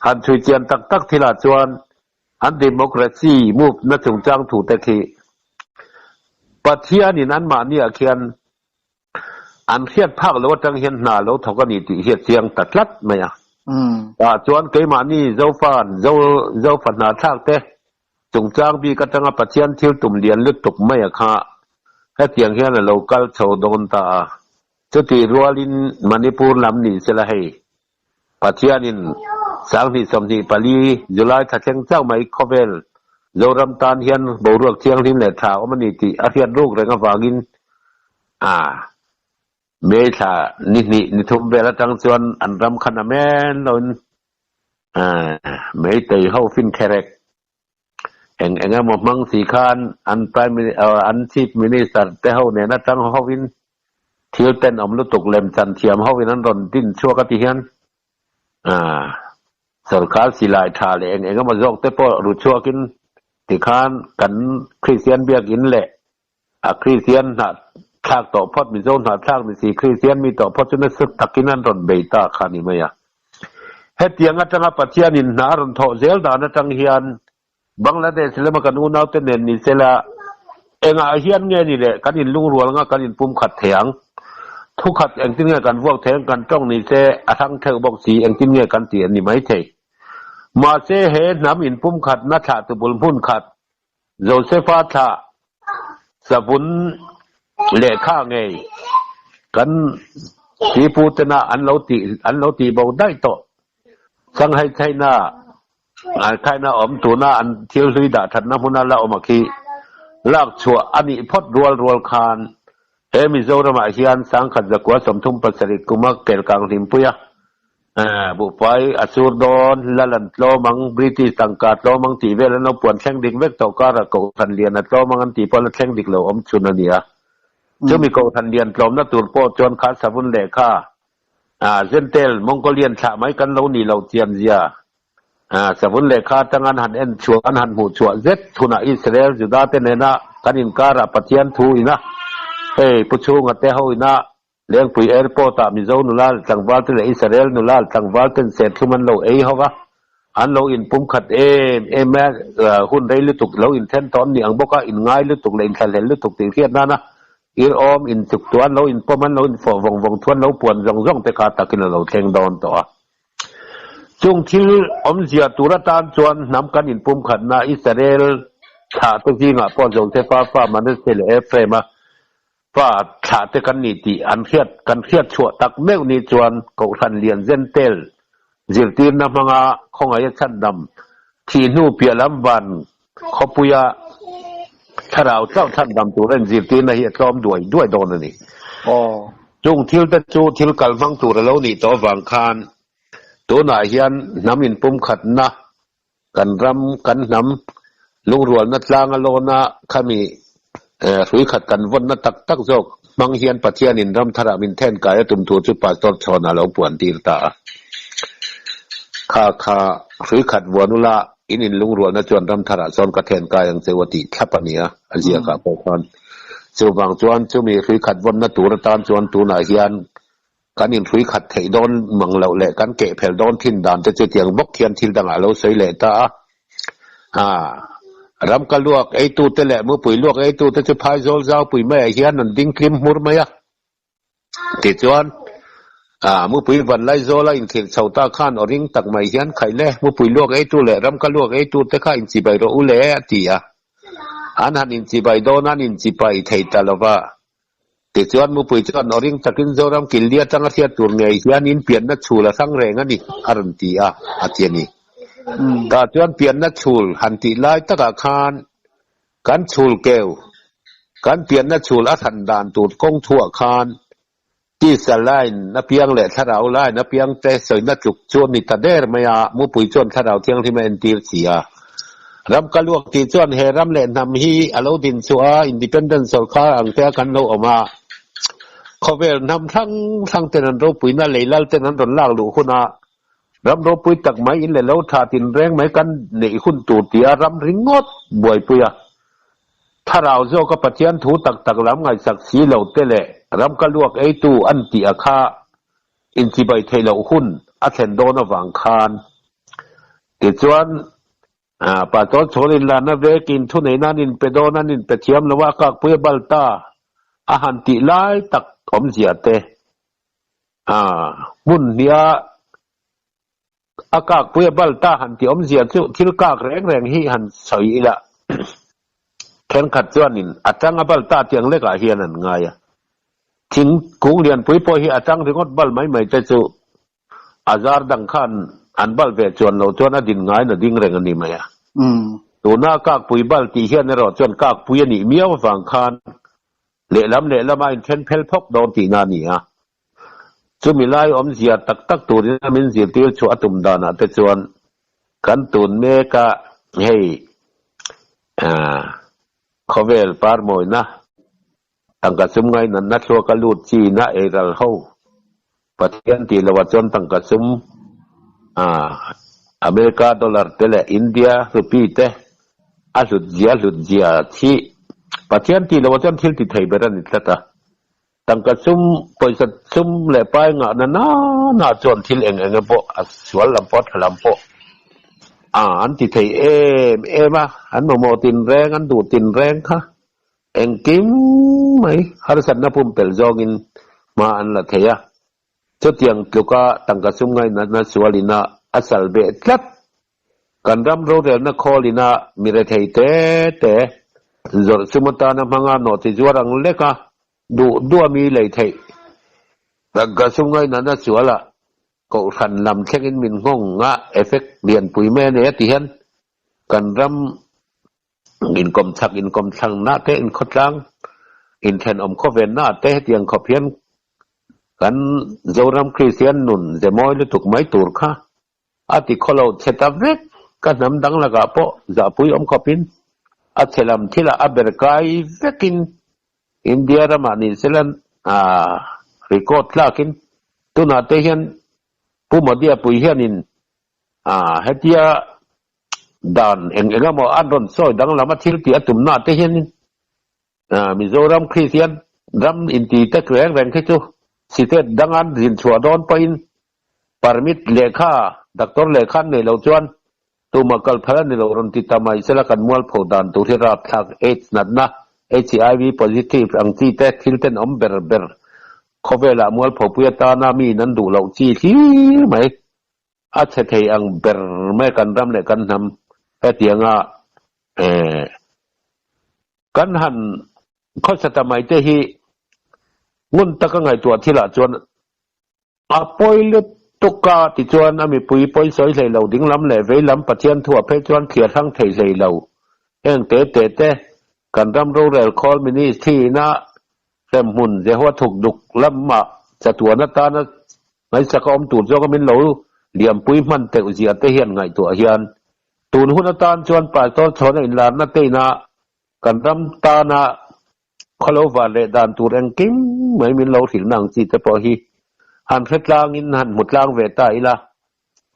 han chui chian tak thila chuan an democracy move na chung chang thu te khi pathian in an ma ni akhian an khiat phak lo tang hian na lo thokani ti hiat chiang tatlat maya chuan keima ni zo fan na thak te chung chang bi ka tanga pathian thil tum lian lut tuk mai kha ha tiang hian la local chho don ta chuti rualin manipur lam ni sela hei pathianin sang ni somni pali julai thacheng chau mai khovel zoram tan hian boruak thiang lim le tha omani ti a hian ruk renga wangin me tha ni thum bela tang chuan an ram khana men lon me tei ho fin kherek eng mo mang si khan an prime an chief minister te ho ne na tang ho win thil ten om lu tuk lem chan thiam ho win an ron tin chua ka ti hian sarkar silai tha le eng mo jok te po ru chua kin ti khan kan christian biak in le christian na thak to phot mi zon na thak ni si christian mi to phot chuna suk takin an ron beita khani maya he tianga tanga pathianin na ron tho zel da na tang hian Bangladesh le makan unaw te nen ni sela enga hian nge ni le kanin lung rual nga kanin pum khat theang ทุกขัดเองที่เนี่ยกันพวกแทงกันจ้องนี่เสอทั้งเทวบอกสีเองที่เนี่ยกันเตียนนี่ไม่เทมาเสเห็นน้ำอินปุ่มขัดนัทตุบุลพุ่นขัดโจเซฟาธาสบุนเล่ข้าไงกันสีพูดนะอันเราตีบอกได้ต่อสังให้ไทยนาใครน่าอมตัวน่าอันเที่ยวลุยด่าทันนะมุนาละอมาคีลากชัวอันนี้พดรัวคานมิโซรามาเฮียนสังขัดจักรวาสมทุมปัสสริกุมักเกลกังทิมปุยบุปผายอสูรดอนละลันโลมังบริติสังกัดโลมังตีเวลนปวนแข่งดิ่งเวกตอกการะกทันเลียนโลมังอันตีพอลแข่งดิ่งโลอมชุนเนียจะมีกทันเลียนลมนัตุรโปจวนขาสบุนเลขาเซนเตลมองโกเลียนฉะไม้กันเหล่านี้เหล่าเจียนเซียสมุนเลขาตั้งอันหันเอ็นชัวอันหันหูชัวเจ็ดทุนอิสราเอลจุดาเตเนนะกันอินการะปฏิยันทูอินะผู้ชูงเตะหูอินะเลี้ยงปุยแอร์พอร์ตมิโซนุลาจังหวัดที่อิสราเอลนุลาจังหวัดที่เศรษฐีมันเราเขาวะอันเราอินปุ่มขัดแม่หุ่นได้ลุตุกเราอินเทนตอนนี้อังบอกว่าอินง่ายลุตุกเลยอินแคลลุตุกตีเทียนนะอินออมอินสุกตัวเราอินพอมันเราอินฟอวงทวนเราปวนจงแต่ขาตะกินเราแทงดอนต่อจงที่อมเสียตุรตานจวนนำกันอินปุ่มขัดนาอิสราเอลชาตุจีงะพอจงเทฟ้ามันได้เสลเฟรมาฟ้าชาตุกันนิติอันเครียดชั่วตักเมวนิจวนกอทันเลียนเซนเตลจิรตีนนำงาของอายชันดำที่นูเปียลำวันขบุยาถ้าเราเจ้าท่านดำตัวเล่นจิรตีนในเหตุล้อมด้วยโดนนี่จงทิลตะจูทิลกัลฟังตัวเรานี่ต่อวังคานตัวหน่ายเฮียนน้ำอินปุ่มขัดนะกันรำกันน้ำลุงรวนนัดลางอโลนะขามีสุยขัดกันวันนัดตักโจกมังเฮียนปัจเจียนินรำธารามินแทนกายตุ่มถูจุปาตอชนะเราปวนตีตาข้าสุยขัดวัวนุละอินินลุงรวนนัดจวนรำธาราซอนกระเทนกายยังเสวติทัปเนียอาเซียกับพอนเจ้าบางจวนเจ้ามีสุยขัดวันนัดตุรตานจวนตัวหน่ายเฮียนการอินทุยขัดไถ่ดอนมังเหล่าแหล่การเกะแผ่ดอนทิ้นดานจะเจียงบกเทียนทิ้นดังเราใส่แหล่ตารำกันลวกไอตูเตแหล่เมื่อปุ๋ยลวกไอตูจะพายโซลเจ้าปุ๋ยแม่เฮียนนั่นดิ้งคลิมมุรมายะติดจวนเมื่อปุ๋ยวันไล่โซลอินเขียนชาวตาข้านอริงตักไม่เฮียนไข่แหล่เมื่อปุ๋ยลวกไอตูแหล่รำกันลวกไอตูแต่ข้าอินจีใบโรอุแหล่ตีอันหันอินจีใบโดนันอินจีใบไทยตาลวะแต่จวนมุปุยจวนอริงตะกินโจรำกินเลียตั้งอาทิตย์ตัวไงยันอินเปลี่ยนนัดชูละทั้งแรงนี่อารันตีอาเทียนี่แต่จวนเปลี่ยนนัดชูหันตีไล่ตะกะคานกันชูเกลกันเปลี่ยนนัดชูอัฐันดานตูดกงทั่วคานที่สลายนับเพียงแหละถ้าเราไล่นับเพียงแต่เสยนัดจุกจวนนี่ตาเดร์ไม่มุปุยจวนถ้าเราเที่ยงที่ไม่เอ็นตีเสียรำกันลวกที่จวนเฮรำเล่นทำฮีอโลดินชัวอินดิเพนเดนซ์สุขาอังเทียกันโลออกมาเขาเวลนำทั้งเตนันโรปุยน่าเลยลัลเตนันโดนลากลูกคุณารำโรปุยตักไม้อินเลยแล้วทาตินแรงไม้กันในคุณตูตีอารำริงงดบ่อยปุยถ้าเราโจก็ปฏิญาณถูตักลำไงสักสีเหล่าเตะรำกันลวกไอตูอันติอาคาอินจีใบเทเหล่าคุณอัศนโดนวังคานติดจวนปัจจุบันโซลินลานาเวกินทุนในนั้นอินเปโดนันอินเปเทียมละว่ากักปุยบัลตาอาหารติไลตักอมเสียเตมุนเนียอากาศปุยบัลตาหันติอมเสียที่ลกากแรงฮีหันสอยละแข่งขัดจวนนินอาจังบัลตาเตียงเล็กอาเฮียนันไงทิ้งกุ้งเรียนปุยปอยฮีอาจังถึงอดบัลไม่จะจูอาจารย์ดังขันอันบัลเวจวนเราจวนอดินง่ายน่ะดิ้งแรงอันนี้ไหมตัวหน้ากากปุยบัลตีเฮียนเราจวนกากปุยนี่เมียวฝังคันเละล้ำมาอินเทนเพลพกโดนตีนานี่จุมิไลอมเสียตักตัวนี้มินเสียตีชัวตุมดานะแต่จวนกันตุนเมกะเฮเขาเวลปาร์โมยนะตั้งกระซุมไงนั่นนัดชัวกลูดจีนะเอรัลเฮาปฏิยันตีละวัจนตั้งกระซุมอเมริกาดอลลาร์เตเลอินเดียรูปีเตลุดเจียที่ปฏิยันตีละวัจนทิลติไทยเบรันนิตตาตั้งกระซุมปอยสัตซุมเล่ไปงะนั่นน่าจวนทิลเองโปสวนลำปอดลำโปอันติไทยมาอันโมตินแรงอันดูตินแรงค่ะเองกิมไหมฮาร์สันนับปุ่มเปิลจอกิน ma an la theya cho tiang tluka tangka sungai na sualina asal be tlat kan ram ro rel na kholina mire thei te zor sumata na manga no ti zuarang leka du mi lei thei tangka sungai na suala ko khan lam thengin min ngong nga effect lian pui me ne ti hen kan ram in kom thang na te in khotlang in then kho ven na te tiang kho phian kan zoram christian nun je moi le tuk mai tur kha ati kholo cheta vek ka nam dang laga po za pui kho pin a thelam thila aberkai vekin india ramani selan record lakin tuna te hian pumadia pui hianin hetia dan engamo andon soi dang lama thil ti atum na te hianin mizoram christian ram inti te kreng reng ke chu sitet dangan rin chua don pain permit lekha doctor lekha nei lo chuan tu makal phala ni lo ron ti tamai sela kan mual phodan tu thira thak AIDS natna HIV positive ang ti te thilten ber khovela mual phopuya ta na mi nan du lo chi thi mai a che thei ang ber me kan ram le kan nam etianga kan han khosatamai te hi ngun taka ngai tua thila chuan a poile tuka ti chuan ami pui poi soi lei lo ding lam le ve lam pathian thua phe chuan khia thang thei lei lo eng te kan ram ro rel khol mini thi na sem hun je ho thuk duk lam ma chatua na ta na ngai sakom tu jo ka min lo liam pui man te uzia te hian ngai tua hian tun hun tan chuan pa to chhon in lar na te na kan ram ta na kholo va le dan tu reng kim mai min lo thil nang chi te po hi han khetlang in han mutlang ve ta ila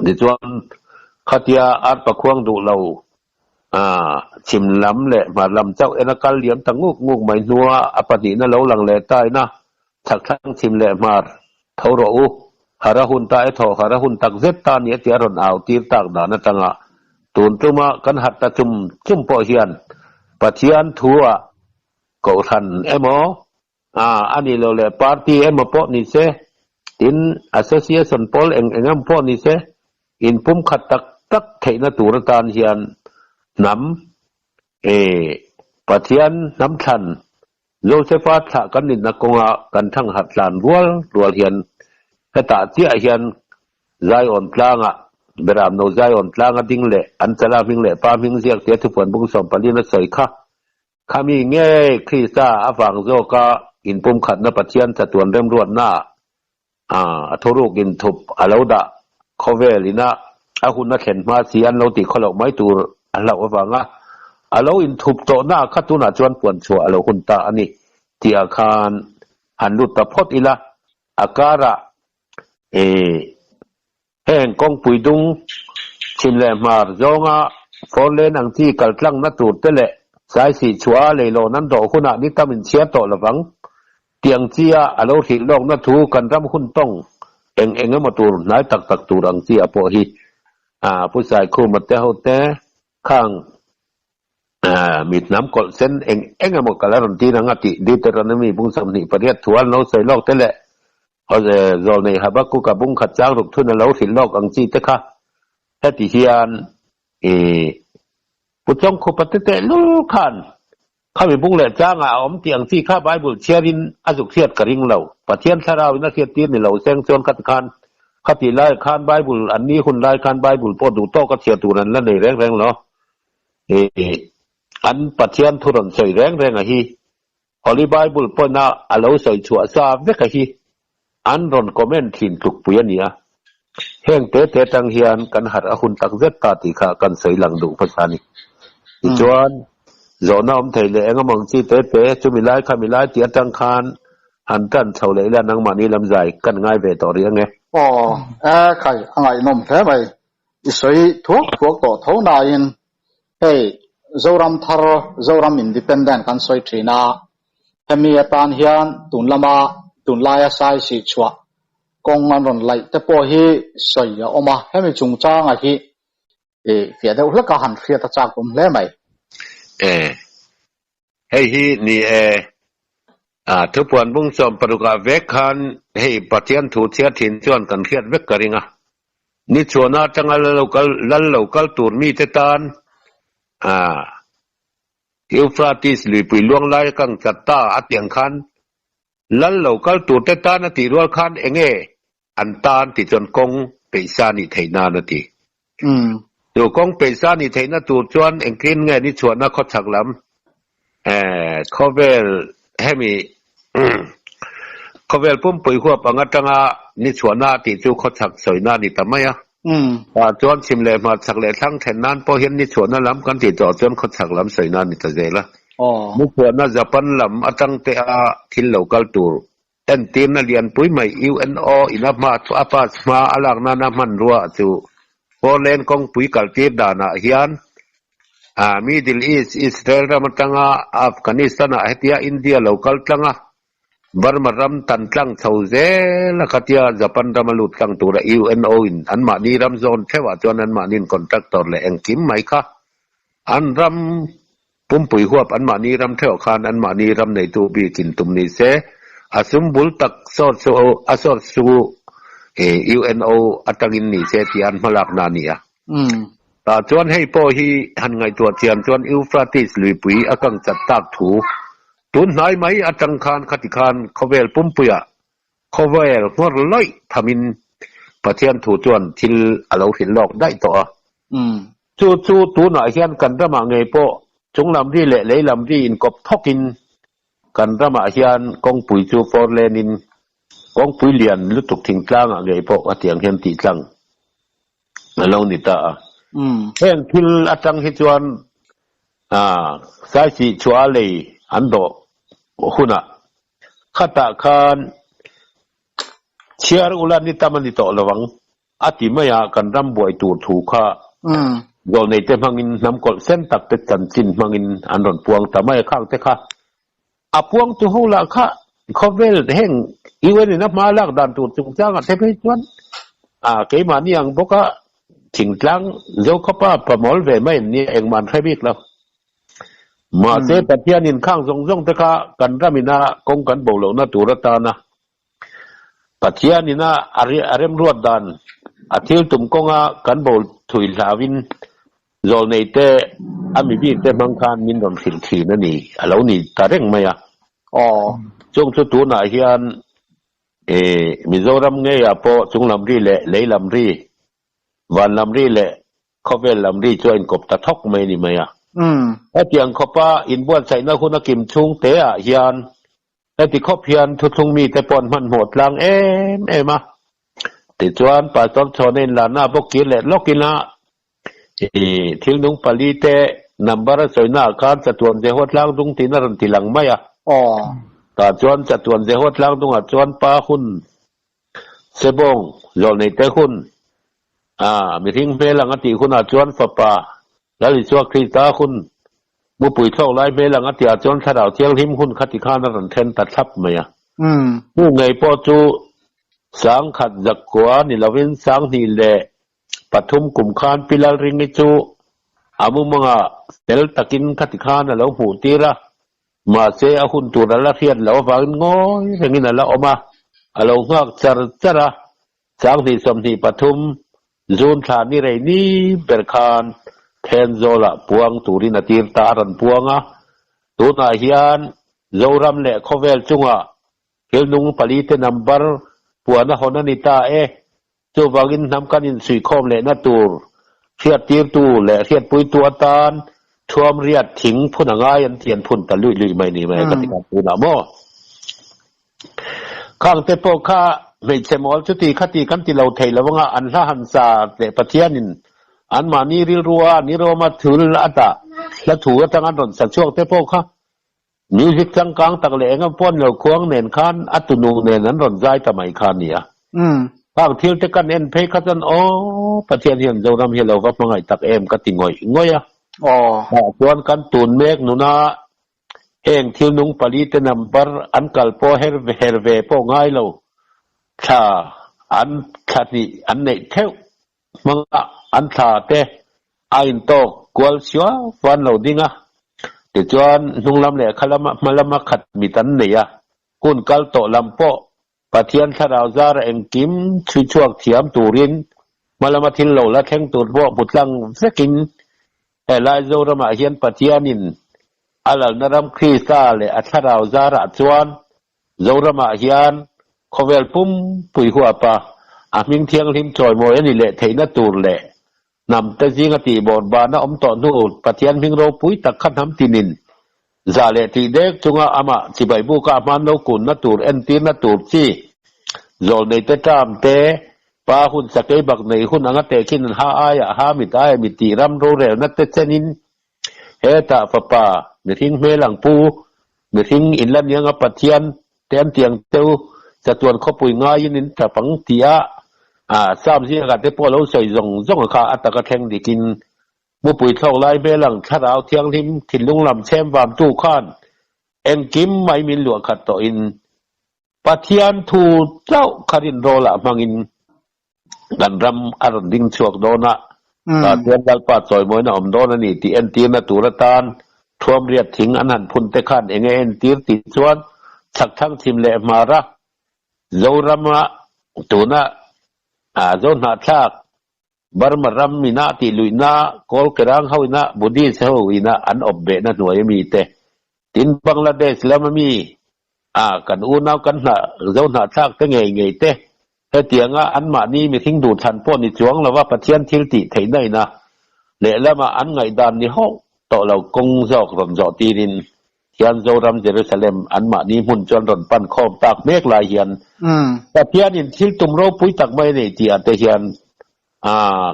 di chuan khatia ar pa khuang du lo chim lam le ma lam chau enakal liam tanguk mai nuwa apani na lo lang le ta ina thak thang chim le mar thoro u hara hun ta e tho hara hun tak zet ta ni ti aron aw tir tak da na tanga tun tuma kan hat ta chum po hian pathian thua ko than emo ani lo le party emo po ni se in association pol engam po ni se in pum khat tak theina tur tan hian nam pathian nam than josepha tha kan in na konga kan thang hat lan rual hian heta tia hian zai on planga beram no zai on planga ding le an chala ming le pa ming ziak te thu pon bung som palina sei kha khami nge krista awang zo ka in pum khat na pathian chatuan rem ruat na athoruk in thup aloda khovelina ahun na khen ma sian lo ti kholo mai tur alo awanga alo in thup to na khatuna chuan puan chu alo hun ta ani ti akhan hanut ta phot ila akara heng kong puidung chimle mar zonga folen ang ti kaltlang na tur tele sai si chua le lo nan do khuna ni tamin chia to lawang tiang chia alo thi lok na thu kan ram hun tong eng ma tur nai tak tur ang chi apo hi pu sai khu mat te ho te khang mit nam kol sen eng mo kalaron ti na ngati Deuteronomy bung sam ni pariat thual no sai lok tele oze zol nei habaku ka bung khat chang ruk thun alo thi lok ang chi te kha heti hian puchong khu patete lu khan khami bung le changa om tiang chi kha bible cherin azuk thiat karing lo pathian tharau na thiat ti ni lo seng chon khat khan khati lai khan bible anni hun lai khan bible po du to ka thiat turan la nei reng lo an pathian thuron sei reng a hi holy bible po na alo sei chua sa ve ka hi an ron comment thin tuk puyania heng te tang hian kan har a hun tak zet ta ti kha kan sei lang du pasani chuan zona om theile engamong chi te chumilai khamilai ti atang khan han kan chole la nang mani lamzai kan ngai ve to ri ange khai angai nom the mai isoi thuak to thona in hey zoram independent kan soi thina hemi atan hian tunlaya sai si chwa kong an ron lai te po hi soi ya oma hemi chungchang a hi fia de ulaka han fia ta chak kum le mai hei hi ni ทุกวันบุ้งสมปรุกาเวกขันให้ปฏิญถูเชียถินชวนกันเครียดเวกกริงะนี่ชวนน่าจังลัลตูร์มีเตตันอิวฟราติสหรือปีล่วงไล่กังจัตตาอัตยังขันลัลตูร์เตตันติรัวขันเองอันตานติจนกงเปซานิเทนานาทีดูกงเปซานิเทนาตูชวนเองกินไงนี่ชวนน่าขดฉักลำเขาเวลให้มีเขาเวลปุ่มปุ๋ยหัวปังจังนี่ชวนน่าติจูขดฉักสวยน่านี่ทำไมจวนชิมเลยมาสักเลยทั้งแทนนั้นพอเห็นนี่ชวนน่าล้ำกันติดต่อจวนขดฉักล้ำสวยน่านี่จะเจละมุขชวนน่าจะปั้นล้ำอัตังเตะทิลโลกัลตูเอ็นทีมน่าเรียนปุ๋ยใหม่ UNO อินามาตัวอาปัสมาอลักนานามันรัวจูพอเล่นกองปุ๋ยกัลตีดานาเฮียนMiddle East Israel ram tanga Afghanistan ahtia India local tanga Burma ram tan tlang thauze la khatia Japan ram lut tlang tura UNO in an ma ni ram zone thewa chon an ma nin contractor le engkim mai kha an ram pumpui huap an ma ni ram theo khan an ma ni ram nei tu bi kin tum ni se asum bul tak sor so asor su UNO atangin ni se ti an malak na ni aชวนให้พ่อฮีหันไงตัวเทียนชวนอิวฟราติสลุยปุยอากังจัดตากถูตุนหายไหมอาจังคานคติคานเขาเวลปุ่มปุยเขาเวลหัวลอยทำมินประเทียนถูจวนทิลเราเห็นหลอกได้ต่อจู่ตัวหน่อยเฮียนกันระมาไงพ่อจงลำที่เละเลยลำที่อินกบทอกินกันระมาเฮียนกองปุยจูฟอร์เลนินกองปุยเลียนลุตุกทิ้งกลางไงพ่อว่าเตียงเฮียนตีกลางเรานี่ตาเห็นทิลอาจังฮิจวนสายสีชัวเลยอันโดหุ่นขัตคานเชียร์อุลานิตามันนิโตระวังอาทิมายากันรำบวยตูดถูกข้าโดนในเต็มมังินน้ำกอดเส้นตัดเป็นจันจินมังินอันรอนพวงแต่ไม่ข้างแต่ข้าอาพวงตัวหูละข้าเขาเวลแห่งอีเวนต์นับมาลักดันตูดจุงจ้างเทพจวนเกมานี่ยังบอกว่าถิงลังเจ้าข้าป้าประมอลเวไม่เนี่ยเองมันใครบิ๊กแล้วมาเสพเทียนินข้างทรงแต่ข้ากันรามินากงกันโบเหล่านาตุรตานะปะเทียนินาอาริมรวดดันอาทิลตุมกงกันโบถุยลาวินโจในเตอามีบีเตมังคานมินดอนสิลทีนั่นนี่เรานี่ตาเร่งไหมจงสุดตัวหน่ายเฮียนมิโซรัมเงียพอจงลำรีเลยลำรีวันลำรีเลยเขาเป็นลำรีช่วยกบตะทอกไม่นี่ไหมถ้าเพียงเขาป้าอินบ้วนใส่หน้าคุณกิมชุงเตะเฮียนแต่ที่เขาเพียนทุกมีแต่ปนมันโหดลังมาติดจวนป่าต้นชนเนลานาพวกกินแหละลอกกินละทิ้งนุงปลีเตนำบาร์สอยหน้าการจัดวนเจหดลังดุงตีนรันตีหลังไม่แต่จวนจัดวนเจหดลังดุงจวนป้าคุณเสบงโยนในเตคุณมีทิ้งเพลังอติคุณจวนฝาป่าแล้วอีกชัวคริสตาคุณบุปุยเท่าไรเพลังอติจวนสะดาวเที่ยงทิมคุณคติข้านรันเทนตัดทับไหมผู้ไงพอจูสังขัดจักกวานี่เราเป็นสังนี่แหละปฐุมกุมขานปิลาริงจูอามุมังเตลตะกินคติข้านแล้วหูตีระมาเสียหุ่นตัวละเทียนแล้วฟังงอยอย่างนี้นั่นแล้วออกมาเราเงาจระสังที่สมที่ปฐุมโซนฐานนี่ไรนี่เปิดคานเทนโซละพวงตูรินาตีร์ตารันพวงตูนาเฮียนโซรัมเล่ขเวลจุงเฮลนุงปลีเตนัมเบอร์พวนะฮอนันิตาจูบากินนำกันอินสุยคอมเล่นาตูร์เทียดตีร์ตูเล่เทียดปุยตัวตานทวมเรียดถิงพุ่นง่ายอันเทียนพุ่นตะลุยไม่นี่ไม่กติกาปูนาโมข้างเตปโปข้าไม่ใช่หมอจุติคติกันที่เราเทแล้วว่าอันละหันซาเตปะเทียนินอันมานี่ริรัวนิโรมาถือละตาและถูกตั้งอันรอนสักช่วงเตปโปข้ามิวสิกจังกังตักเหลงป้อนเหล่าควงเนินคานอัตุนูเนินนั้นรอนใจทำไมคานเนี่ยภาพเที่ยวเตกันเอ็นเพคขันปะเทียนเห็นเราทำเห็นเราก็มังไงตักก็ติงอยชวนกันตูนเมกนุนาเองเที่ยวนุงปลีเตนัมเบอร์อันกัลโปเฮร์เวโปง่ายเราถ้าอันขัดนี่อันไหนเท่ามังอันท่าเตอินโตกวลชัวฟันเราดิ้งเดี๋ยวจวนนุ่งลำเล่ขลมาขัดมีตันเนี่ย คุณกัลโตลำโปปะเทียนทราวซาระเองกิมชุชวกเทียมตูรินมาละมาทินโลละแข่งตูดพวกบุตรลังสกินลายโซระมาเฮียนปะเทียนินอัลนารมคริสตาเลอัทราวซาระจวนโซระมาเฮียนคอเวลปุ่มปุยหัวปะอามิงเทียงลิมจอยโมยนี่แหละเทนตูรแหละนำแต่จิงตีบอดบานะอมตอนูปะเทียนมิงโรปุยตักขันทำตินินซาเลตีเด็กจุงอามาสิบายบุกอามันโนกุนนตูรเอ็นตีนตูรจีโซลในเตตามเตปาหุ่นสเกบักในหุ่นอังเตคินหาอายหามิตายมิตีรัมโรเรนัตเตเซนินเฮตาปะปาเมทิงเมลังปูเมทิงอินลันยังปะเทียนเตียนเตียงเต้าจะตวนเขาปุยง่ายนินแต่ปังเตียสามสิ่งกันที่พวกเราใส่ส่งข้าอัตกะแทงดีกินมุปุยเท่าไรเมลังถ้าเราเทียงทิมถิ่นลุงลำแชมวามตู้ข้านเอ็งกิมไม่มีหลวงขัดต่ออินปะเทียนทูเจ้าคารินโรละมังอินกันรำอารดิงชวกโดนะปะเทียนดัลปาจอยมวยนะอมโดนะนี่ตีเอ็นตีนะตุรตานทวมเรียดถิงอันหันพุนเตขันเองเอ็นตีติชวนชักทั้งทิมเลมาระโจรมาตัวนะโจรนาชักบารมารำมินาติลุยนาโกลกรังเฮาอินะบุดีเซฮอินะอันอบเบนะหน่วยมีเตตินบังลาเดชแล้วมันมีกันอูนาวกันนะโจรนาชักตั้งไงเตเฮตียงอันมานี้มีทิ้งดูทันป้อนนิจวงแล้วว่าปะเทียนทิลติไทยได้นะเละแล้วมาอันไงดานนี่ห้องต่อเรากงจอกรำจอตีรินเฮียนโจรำเยรูซาเล็มอันมานี้หุ่นจนรอนปั้นคอมตากเมฆลายเฮียนแต่เพียนินทิลตุมโรปุยตักไม่ในที่อันเตเฮียน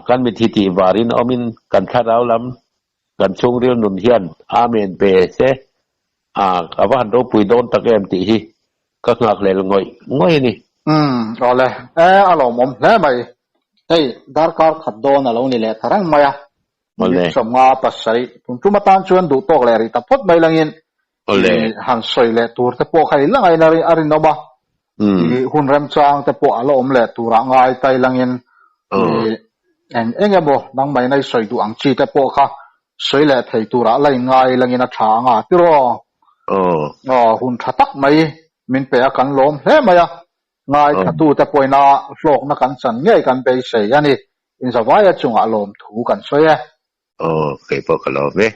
กันมีทิฏฐิวารินอมินกันคาราลำกันชงเรียวนุนเฮียนอาเมนเปเซกับว่าโรปุยโดนตะเกมติฮีก็งักเลยง่อยนี่เอาเลยอารมณ์ผมแล้วไม่ดาร์การขัดโดนอะไรนี่แหละทารังมายสมงาปัสสัยผมจุมาตันชวนดูโตกเลยแต่พดไม่ลังยินหันสวยเลยตัวแต่พวกใครลังไงนาริอารินอบ้าหุ่นเริ่มจางแต่พวกอารมณ์เลยตัวร่างกายไตลังยินเองบ่นังไม่ในสวยดูอังชีแต่พวกเขาสวยเลยไทยตัวอะไรง่ายลังยินช้างที่รอหุ่นชัดไม่มินเปียกันลมเฮ้ไม่ง่ายถ้าตัวแต่พวกน่าโลกนักกันสันง่ายกันไปเสียนี่อินสบายจุงอารมณ์ถูกันสวยโอเคพวกเราเนี่ย